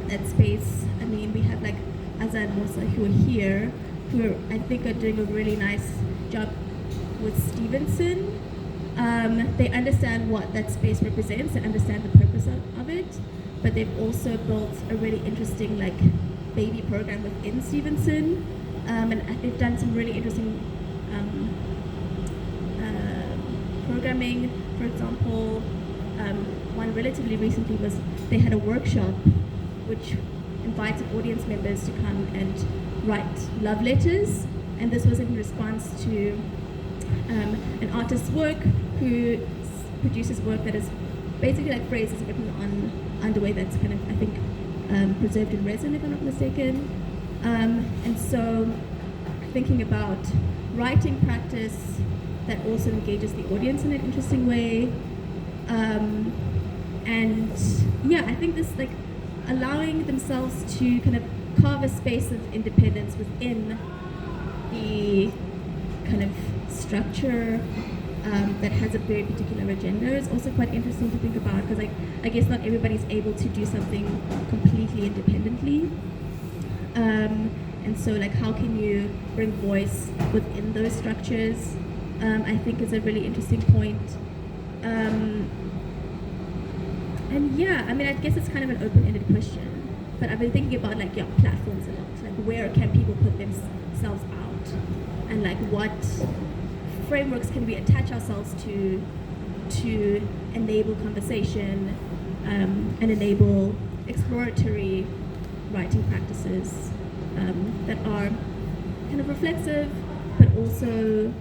that space. I mean, we have like Azza and Musa who are here, who are, I think, are doing a really nice job with Stevenson. They understand what that space represents and understand the purpose of it, but they've also built a really interesting like baby program within Stevenson, and they've done some really interesting programming. For example, one relatively recently was they had a workshop which invited audience members to come and write love letters, and this was in response to an artist's work who produces work that is basically like phrases written on underwear that's kind of, I think, preserved in resin, if I'm not mistaken. And so thinking about writing practice that also engages the audience in an interesting way. And yeah, I think this like allowing themselves to kind of carve a space of independence within the kind of structure that has a very particular agenda is also quite interesting to think about, because I guess not everybody's able to do something completely independently. And so like how can you bring voice within those structures, I think is a really interesting point. And yeah, I mean, I guess it's kind of an open-ended question, but I've been thinking about like, yeah, platforms a lot, like where can people put themselves out, and like what frameworks can we attach ourselves to enable conversation and enable exploratory writing practices that are kind of reflexive, but also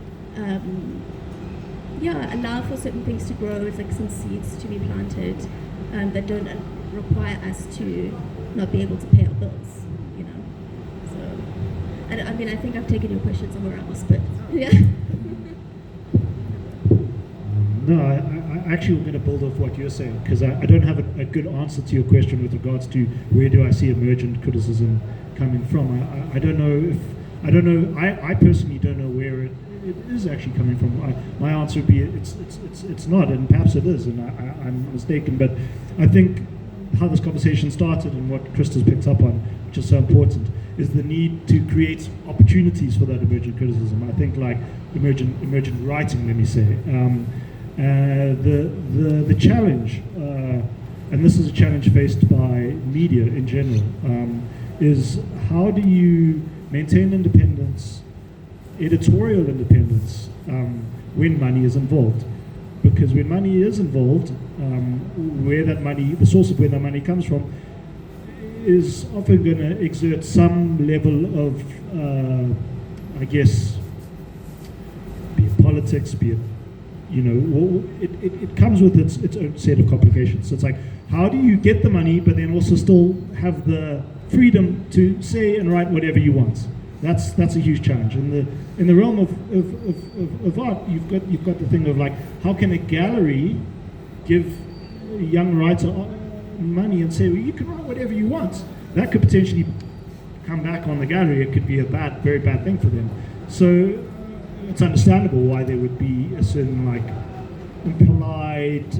allow for certain things to grow, it's like some seeds to be planted that don't require us to not be able to pay our bills, you know. So, I mean, I think I've taken your question somewhere else, but yeah. No, I actually going to build off what you're saying, because I don't have a good answer to your question with regards to where do I see emergent criticism coming from. I don't know. I personally don't know where it is actually coming from. My answer would be it's not, and perhaps it is, and I'm mistaken. But I think how this conversation started and what Christa's picked up on, which is so important, is the need to create opportunities for that emergent criticism. I think like emergent writing, let me say. The challenge, and this is a challenge faced by media in general, is how do you maintain independence, editorial independence, when money is involved? Because when money is involved, the source of where that money comes from, is often going to exert some level of, I guess, be it politics, be it, you know, it comes with its own set of complications. So it's like, how do you get the money, but then also still have the freedom to say and write whatever you want? That's a huge challenge. In the realm of art, you've got the thing of like, how can a gallery give a young writer money and say, well, you can write whatever you want? That could potentially come back on the gallery. It could be a very bad thing for them. So it's understandable why there would be a certain like implied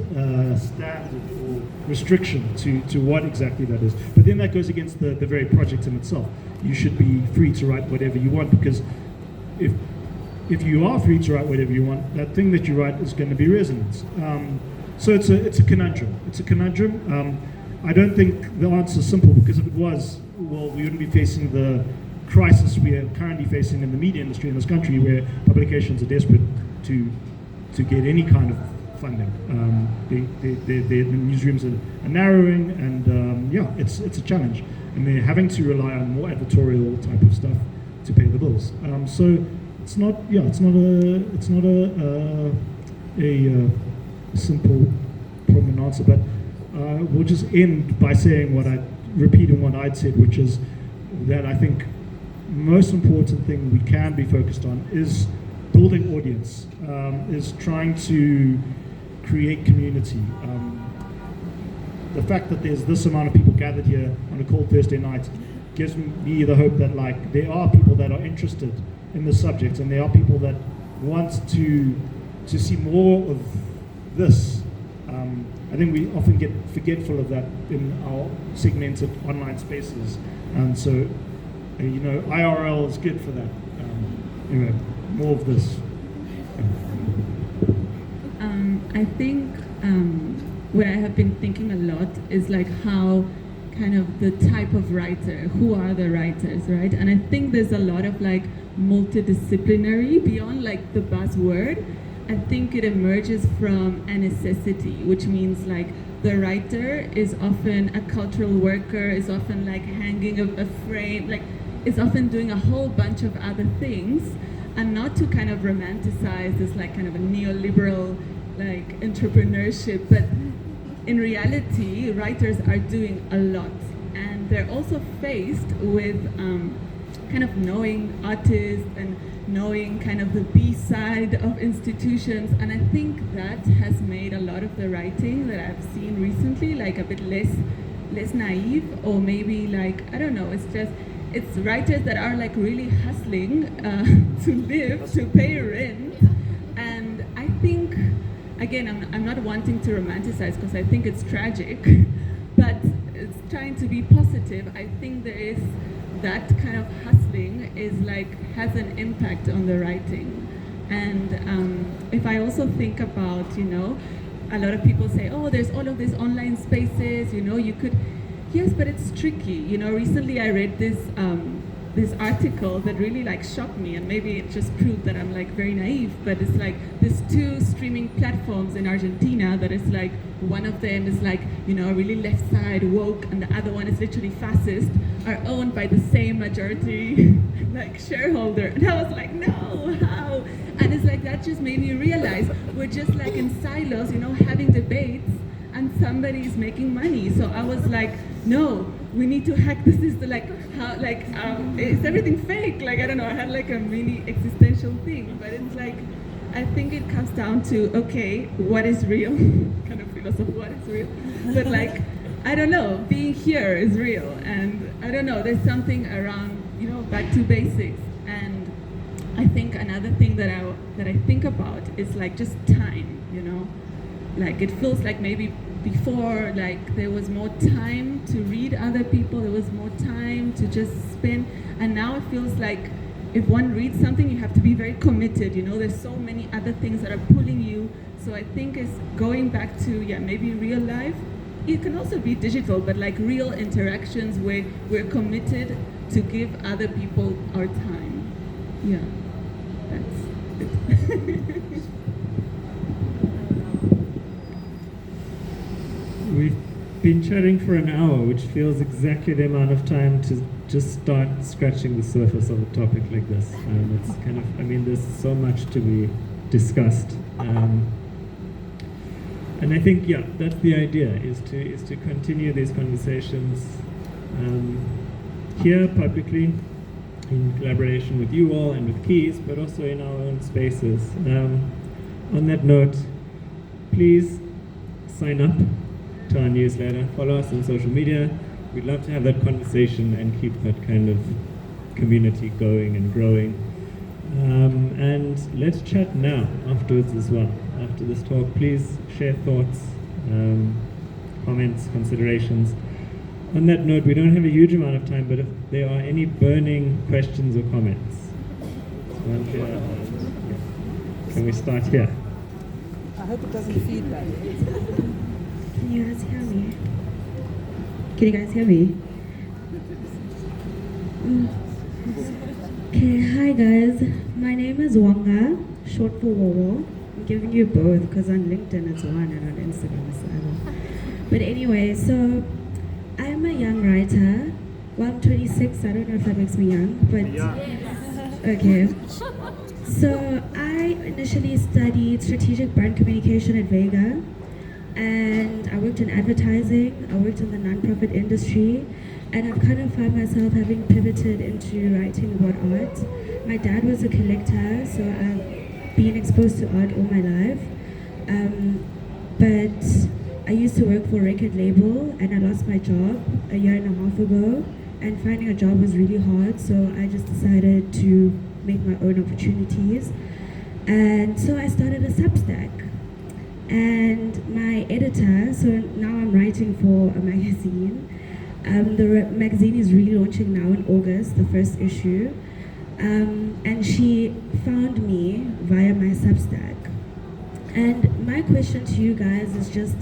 standard or restriction to what exactly that is. But then that goes against the very project in itself. You should be free to write whatever you want, because if you are free to write whatever you want, that thing that you write is going to be resonant. So it's a conundrum. It's a conundrum. I don't think the answer is simple, because if it was, well, we wouldn't be facing the crisis we are currently facing in the media industry in this country, where publications are desperate to get any kind of funding. The newsrooms are narrowing, and it's a challenge, and they're having to rely on more editorial type of stuff to pay the bills. So it's not a simple problem and answer, but we'll just end by repeating what I'd said, which is that I think most important thing we can be focused on is building audience, is trying to create community. The fact that there's this amount of people gathered here on a cold Thursday night gives me the hope that like there are people that are interested in the subject, and there are people that want to see more of this. I think we often get forgetful of that in our segmented online spaces, and so IRL is good for that. More of this. I think what I have been thinking a lot is like how kind of the type of writer, who are the writers, right? And I think there's a lot of like multidisciplinary beyond like the buzzword. I think it emerges from a necessity, which means like the writer is often a cultural worker, is often like hanging a frame, like is often doing a whole bunch of other things, and not to kind of romanticize this like kind of a neoliberal like entrepreneurship, but in reality, writers are doing a lot, and and they're also faced with kind of knowing artists and knowing kind of the B side of institutions, and I think that has made a lot of the writing that I've seen recently like a bit less naive, or maybe like, I don't know, it's writers that are like really hustling to live, to pay rent, and I think, again, I'm not wanting to romanticize because I think it's tragic, but it's trying to be positive. I think there is that kind of hustling is like has an impact on the writing, and if I also think about, a lot of people say, oh, there's all of these online spaces, you could, yes, but it's tricky. Recently I read this article that really like shocked me, and maybe it just proved that I'm like very naive, but it's like there's 2 streaming platforms in Argentina that is like, one of them is like, really left side woke, and the other one is literally fascist, are owned by the same majority like shareholder. And I was like, no, how? And it's like, that just made me realize we're just like in silos, having debates, and somebody's making money. So I was like, no, we need to hack the system. Like, how, like, is everything fake? Like, I don't know, I had like a mini existential thing, but it's like, I think it comes down to, okay, what is real? Kind of philosophy, what is real? But like, I don't know, being here is real. And I don't know, there's something around, back to basics. And I think another thing that I think about is like just time, Like, it feels like maybe before, like, there was more time to read other people, there was more time to just spend, and now it feels like if one reads something, you have to be very committed, there's so many other things that are pulling you. So I think it's going back to, maybe real life. It can also be digital, but like real interactions where we're committed to give other people our time. Yeah, that's it. We've been chatting for an hour, which feels exactly the amount of time to just start scratching the surface of a topic like this. It's kind of, there's so much to be discussed. And I think, that's the idea, is to continue these conversations here publicly, in collaboration with you all and with Keys, but also in our own spaces. On that note, please sign up to our newsletter, follow us on social media. We'd love to have that conversation and keep that kind of community going and growing. And let's chat now afterwards as well. After this talk, please share thoughts, comments, considerations. On that note, we don't have a huge amount of time, but if there are any burning questions or comments. Can we start here? I hope it doesn't feed back. Can you guys hear me? Can you guys hear me? Okay, hi guys. My name is Wanga, short for Wowo. I'm giving you both because on LinkedIn it's one and on Instagram it's the other. But anyway, so I'm a young writer. Well, I'm 26. I don't know if that makes me young, but okay. So I initially studied strategic brand communication at Vega, and I worked in advertising. I worked in the nonprofit industry, and I've kind of found myself having pivoted into writing about art. My dad was a collector, so I've been exposed to art all my life. But I used to work for a record label, and I lost my job a year and a half ago, and finding a job was really hard, so I just decided to make my own opportunities. And so I started a Substack. And my editor, so now I'm writing for a magazine. The magazine is relaunching now in August, the first issue. And she found me via my Substack. And my question to you guys is just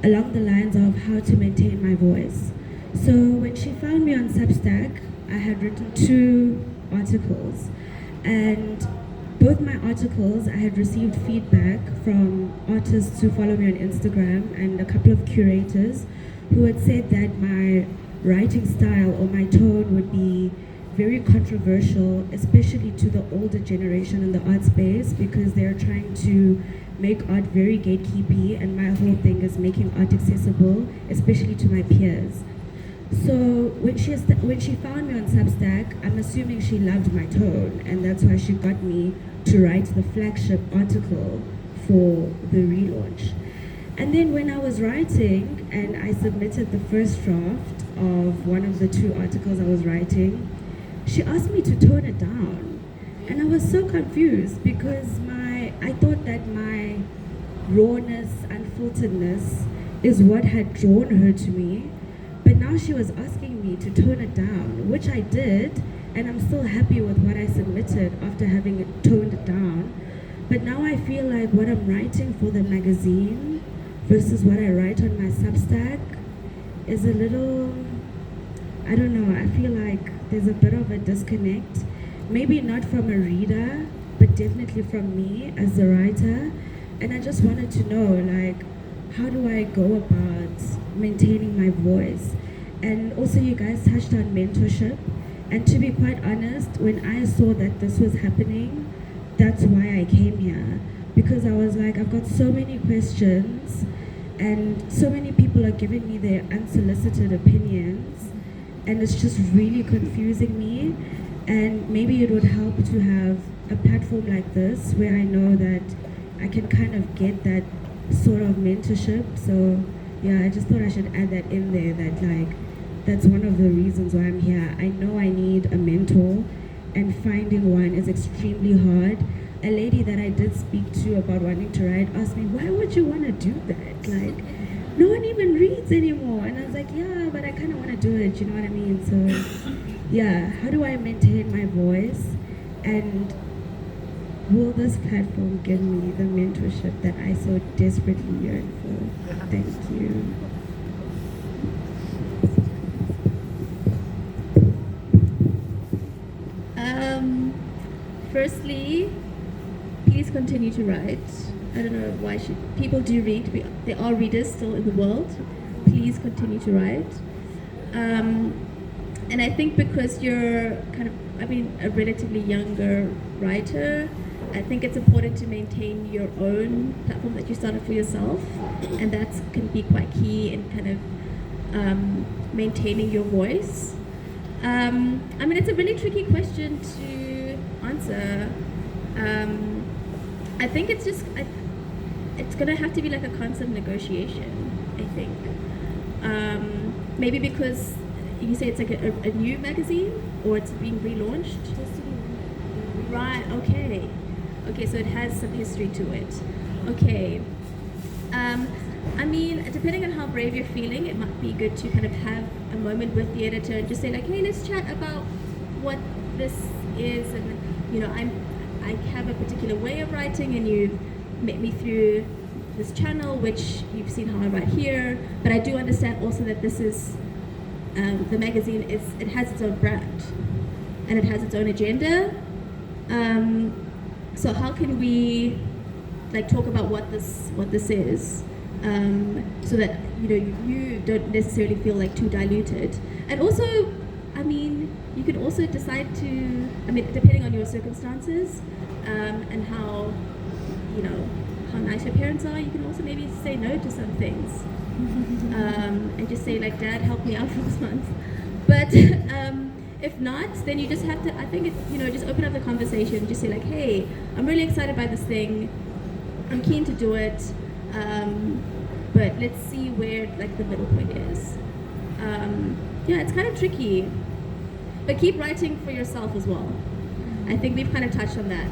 along the lines of how to maintain my voice. So when she found me on Substack, I had written 2 articles. And both my articles, I had received feedback from artists who follow me on Instagram and a couple of curators who had said that my writing style or my tone would be very controversial, especially to the older generation in the art space, because they're trying to make art very gatekeepy, and my whole thing is making art accessible, especially to my peers. So when she found me on Substack, I'm assuming she loved my tone, and that's why she got me to write the flagship article for the relaunch. And then when I was writing and I submitted the first draft of one of the 2 articles I was writing, she asked me to tone it down. And I was so confused because I thought that my rawness, unfilteredness is what had drawn her to me. But now she was asking me to tone it down, which I did, and I'm still happy with what I submitted after having it toned it down. But now I feel like what I'm writing for the magazine versus what I write on my Substack is a little, I don't know, I feel like there's a bit of a disconnect. Maybe not from a reader, but definitely from me as the writer. And I just wanted to know, like, how do I go about maintaining my voice? And also you guys touched on mentorship. And to be quite honest, when I saw that this was happening, that's why I came here. Because I was like, I've got so many questions and so many people are giving me their unsolicited opinions, and it's just really confusing me. And maybe it would help to have a platform like this where I know that I can kind of get that sort of mentorship. So yeah, I just thought I should add that in there, that like that's one of the reasons why I'm here. I know I need a mentor, and finding one is extremely hard. A lady that I did speak to about wanting to write asked me, why would you want to do that? Like, no one even reads anymore. And I was like, yeah, but I kind of want to do it, you know what I mean? So yeah, how do I maintain my voice? And will this platform give me the mentorship that I so desperately yearn for? Thank you. Firstly, please continue to write. I don't know why people do read. There are readers still in the world. Please continue to write. And I think because you're a relatively younger writer, I think it's important to maintain your own platform that you started for yourself, and that can be quite key in kind of maintaining your voice. It's a really tricky question to answer. I think it's just it's gonna have to be like a constant negotiation, I think. Maybe because you say it's like a new magazine, or it's being relaunched. Right. Okay. So it has some history to it. Okay. Depending on how brave you're feeling, it might be good to kind of have a moment with the editor and just say like, hey, let's chat about what this is, and I have a particular way of writing, and you've met me through this channel, which you've seen how I write here, but I do understand also that this is the magazine it has its own brand and it has its own agenda. So how can we talk about what this is, so that you don't necessarily feel too diluted. And also, you can also decide to, depending on your circumstances, and how nice your parents are, you can also maybe say no to some things, and just say Dad, help me out for this month. But if not, then you just have to, I think just open up the conversation, just say hey, I'm really excited by this thing, I'm keen to do it, but let's see where the middle point is. It's kind of tricky, but keep writing for yourself as well. I think we've kind of touched on that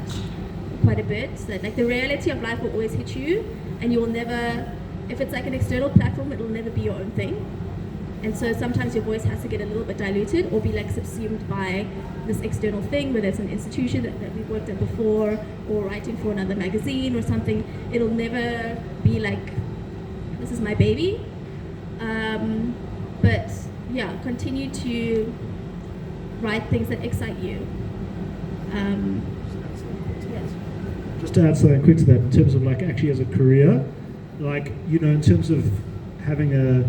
quite a bit, that the reality of life will always hit you, and you will never, if it's an external platform, it will never be your own thing. And so sometimes your voice has to get a little bit diluted or be subsumed by this external thing, whether it's an institution that we've worked at before, or writing for another magazine or something. It'll never be this is my baby. But yeah, continue to write things that excite you. Just to add something quick to that, in terms of actually as a career, in terms of having a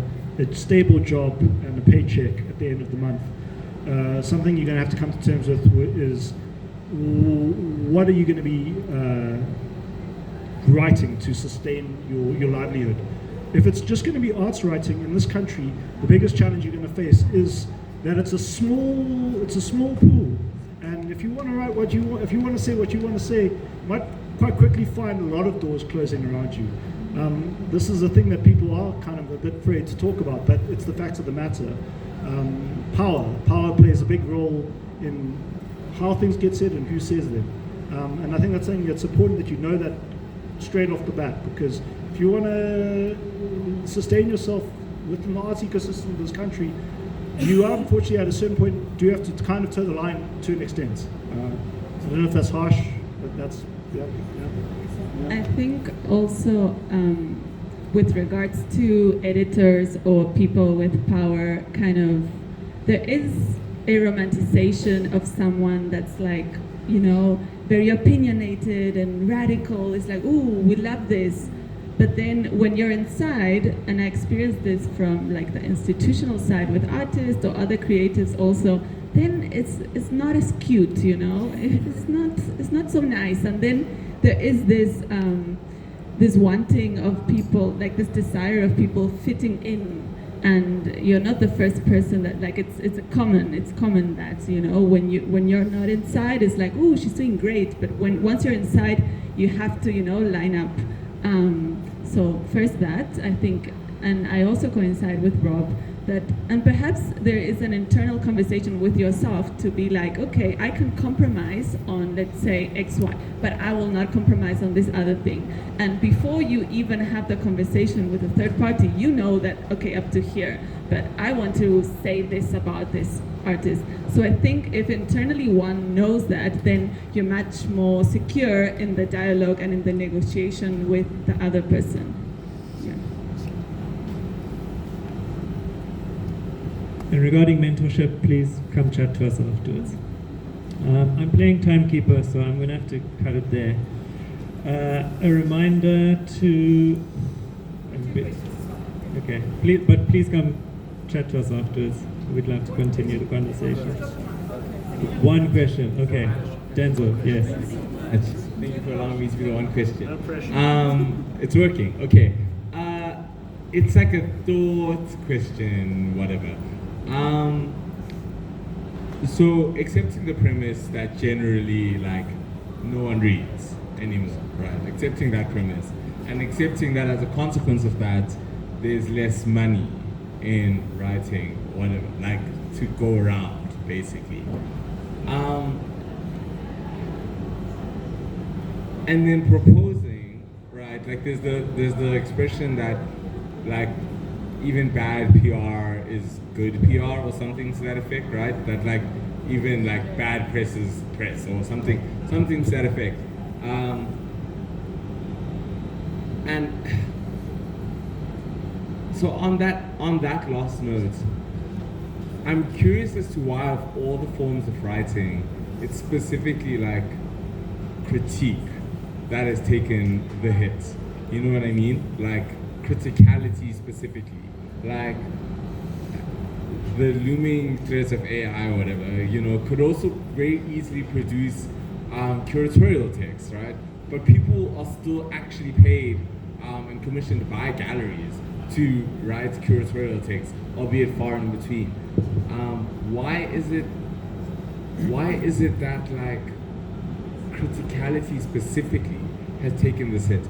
stable job and a paycheck at the end of the month, something you're going to have to come to terms with is what are you going to be writing to sustain your livelihood. if it's just going to be arts writing in this country, the biggest challenge you're going to face is that it's a small pool. And if you want to write what you want, if you want to say what you want to say, you might quite quickly find a lot of doors closing around you. This is a thing that people are kind of a bit afraid to talk about, but it's the fact of the matter. Power plays a big role in how things get said and who says them. And I think that's something that's important that you know that straight off the bat, because if you want to sustain yourself within the arts ecosystem of this country, you are unfortunately at a certain point do have to kind of toe the line to an extent. I don't know if that's harsh, but that's, yeah. I think also with regards to editors or people with power, kind of, there is a romanticization of someone that's like, you know, very opinionated and radical. It's like, ooh, we love this. But then when you're inside, and I experienced this from like the institutional side with artists or other creatives also, then it's not as cute, you know. It's not so nice. And then there is this this wanting of people, like this desire of people fitting in. And you're not the first person that, like, it's common that, you know, when you're not inside, it's like, oh, she's doing great. But once you're inside, you have to, you know, line up. So first that, I think, and I also coincide with Rob, that, and perhaps there is an internal conversation with yourself to be like, okay, I can compromise on, let's say, X, Y, but I will not compromise on this other thing. And before you even have the conversation with a third party, you know that, okay, up to here, but I want to say this about this artist. So I think if internally one knows that, then you're much more secure in the dialogue and in the negotiation with the other person. Yeah. And regarding mentorship, please come chat to us afterwards. I'm playing timekeeper, so I'm going to have to cut it there. A reminder to... Okay, please come chat to us afterwards. We'd love to continue the conversation. One question, okay. Denzel, yes. Thank you for allowing me to be the one question. No pressure. It's working, okay. It's like a thought question, whatever. So accepting the premise that generally, like, no one reads anymore, right? Accepting that premise, and accepting that as a consequence of that, there's less money in writing, whatever, like, to go around, basically. And then proposing, right? Like, there's the expression that, like, even bad PR is good PR or something to that effect, right? That, like, even, like, bad press is press or something to that effect. And so on that last note, I'm curious as to why of all the forms of writing, it's specifically like critique that has taken the hit. You know what I mean? Like criticality specifically. Like the looming threats of AI or whatever, you know, could also very easily produce curatorial text, right? But people are still actually paid and commissioned by galleries to write curatorial text, albeit far in between. Why is it that, like, criticality specifically has taken this hit?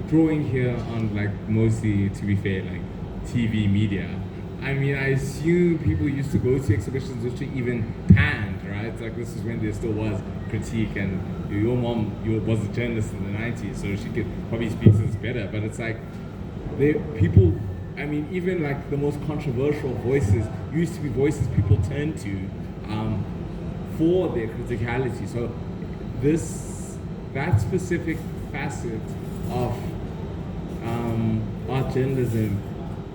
Drawing here on, like, mostly, to be fair, like TV media. I mean, I assume people used to go to exhibitions which are even panned, right? Like, this is when there still was critique, and your mom was a journalist in the 90s, so she could probably speak to this better, but it's like, people, I mean, even like the most controversial voices used to be voices people turned to for their criticality. So that specific facet of art journalism,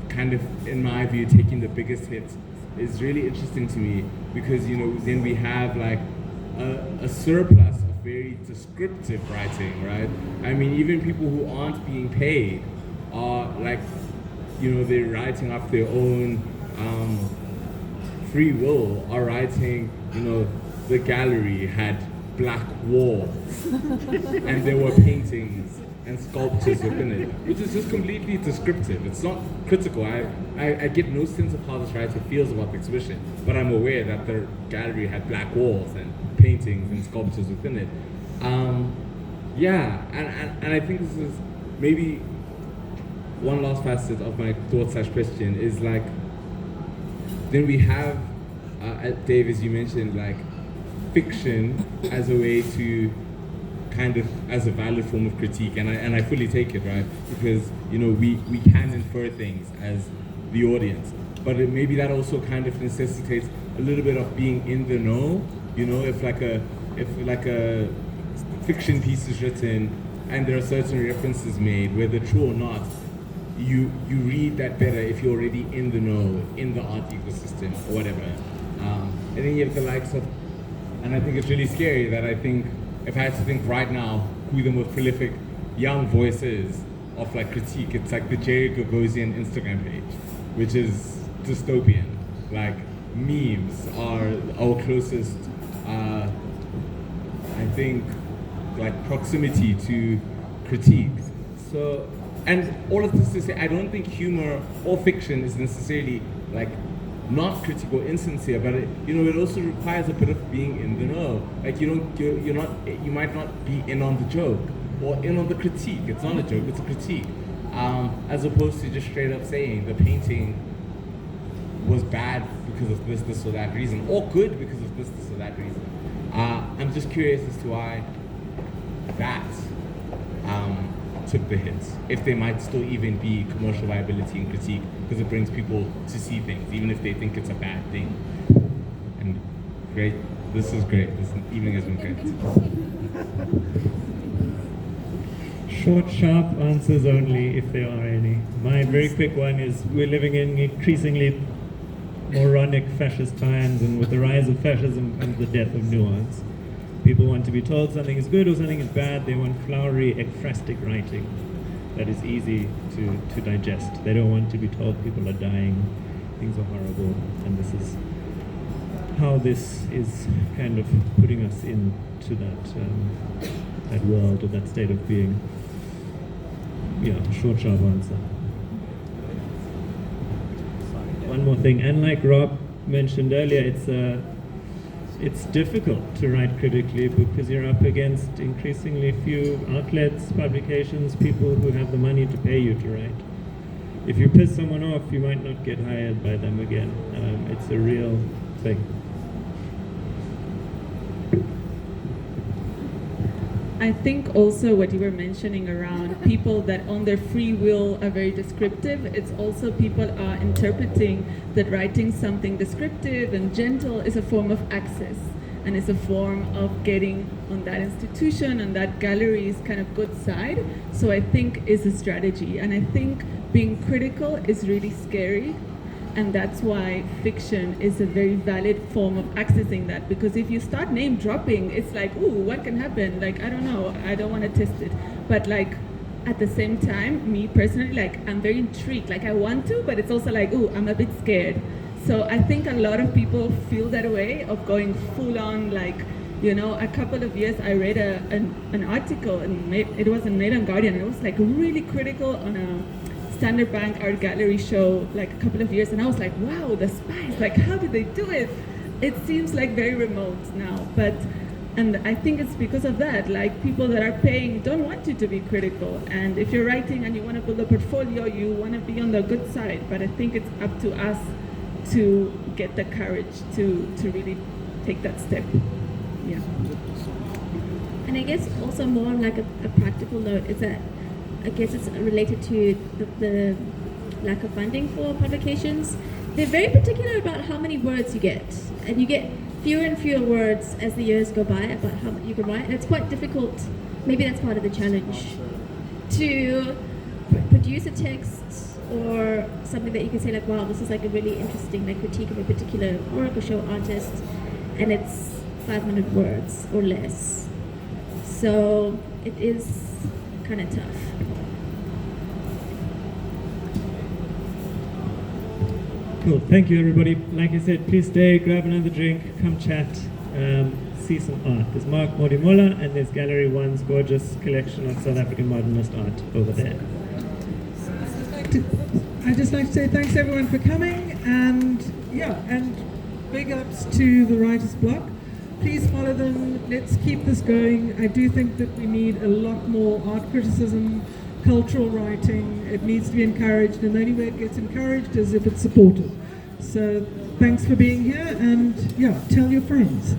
kind of, in my view, taking the biggest hit is really interesting to me, because, you know, then we have like a surplus of very descriptive writing, right? I mean, even people who aren't being paid are, like, you know, they're writing off their own free will, are writing, you know, the gallery had black walls and there were paintings and sculptures within it, which is just completely descriptive. It's not critical. I get no sense of how this writer feels about the exhibition, but I'm aware that the gallery had black walls and paintings and sculptures within it. And I think this is maybe one last facet of my thought/question is like, then we have, Dave, as you mentioned, like fiction as a way to kind of as a valid form of critique, and I fully take it, right? Because we can infer things as the audience, but maybe that also kind of necessitates a little bit of being in the know. If like a fiction piece is written and there are certain references made, whether true or not, you read that better if you're already in the know, in the art ecosystem or whatever. And then you have the likes of, and I think it's really scary that I think if I had to think right now who the most prolific young voices of like critique, it's like the Jerry Gagosian Instagram page, which is dystopian. Like memes are our closest, I think, like proximity to critique. So, and all of this to say, I don't think humor or fiction is necessarily like not critical, insincere, but it also requires a bit of being in the know. Like you might not be in on the joke or in on the critique. It's not a joke, it's a critique. As opposed to just straight up saying the painting was bad because of this or that reason, or good because of this or that reason. I'm just curious as to why that took the hits, if there might still even be commercial viability in critique, because it brings people to see things, even if they think it's a bad thing. And great, this is great. This evening has been great. Short, sharp answers only, if there are any. My very quick one is, we're living in increasingly moronic fascist times, and with the rise of fascism comes the death of nuance. People want to be told something is good or something is bad. They want flowery, ekphrastic writing that is easy to digest. They don't want to be told people are dying, things are horrible, and this is how this is kind of putting us into that world or that state of being. Yeah, short, sharp answer. One more thing, and like Rob mentioned earlier, it's difficult to write critically because you're up against increasingly few outlets, publications, people who have the money to pay you to write. If you piss someone off, you might not get hired by them again. It's a real thing. I think also what you were mentioning around people that on their free will are very descriptive, it's also people are interpreting that writing something descriptive and gentle is a form of access, and it's a form of getting on that institution and that gallery's kind of good side. So I think is a strategy, and I think being critical is really scary. And that's why fiction is a very valid form of accessing that, because if you start name dropping, it's like, ooh, what can happen? Like, I don't know, I don't want to test it. But like, at the same time, me personally, like, I'm very intrigued. Like, I want to, but it's also like, ooh, I'm a bit scared. So I think a lot of people feel that way of going full on, like, a couple of years I read an article, and it was in Mail and Guardian, and it was like really critical on a Standard Bank Art Gallery show like a couple of years, and I was like, wow, the spies, like how did they do it? It seems like very remote now, and I think it's because of that, like people that are paying don't want you to be critical, and if you're writing and you want to build a portfolio, you want to be on the good side, but I think it's up to us to get the courage to really take that step. Yeah. And I guess also more like a practical note is that I guess it's related to the lack of funding for publications. They're very particular about how many words you get, and you get fewer and fewer words as the years go by about how you can write, and it's quite difficult. Maybe that's part of the challenge, to produce a text or something that you can say like, wow, this is like a really interesting like critique of a particular work or show artist, and it's 500 words or less. So it is kind of tough. Cool, thank you everybody. Like I said, please stay, grab another drink, come chat. see some art. There's Mark Modimola and there's Gallery One's gorgeous collection of South African modernist art over there. I'd just like to say thanks everyone for coming, and big ups to the Writer's Block. Please follow them. Let's keep this going. I do think that we need a lot more art criticism, cultural writing. It needs to be encouraged, and the only way it gets encouraged is if it's supported. So thanks for being here, and tell your friends.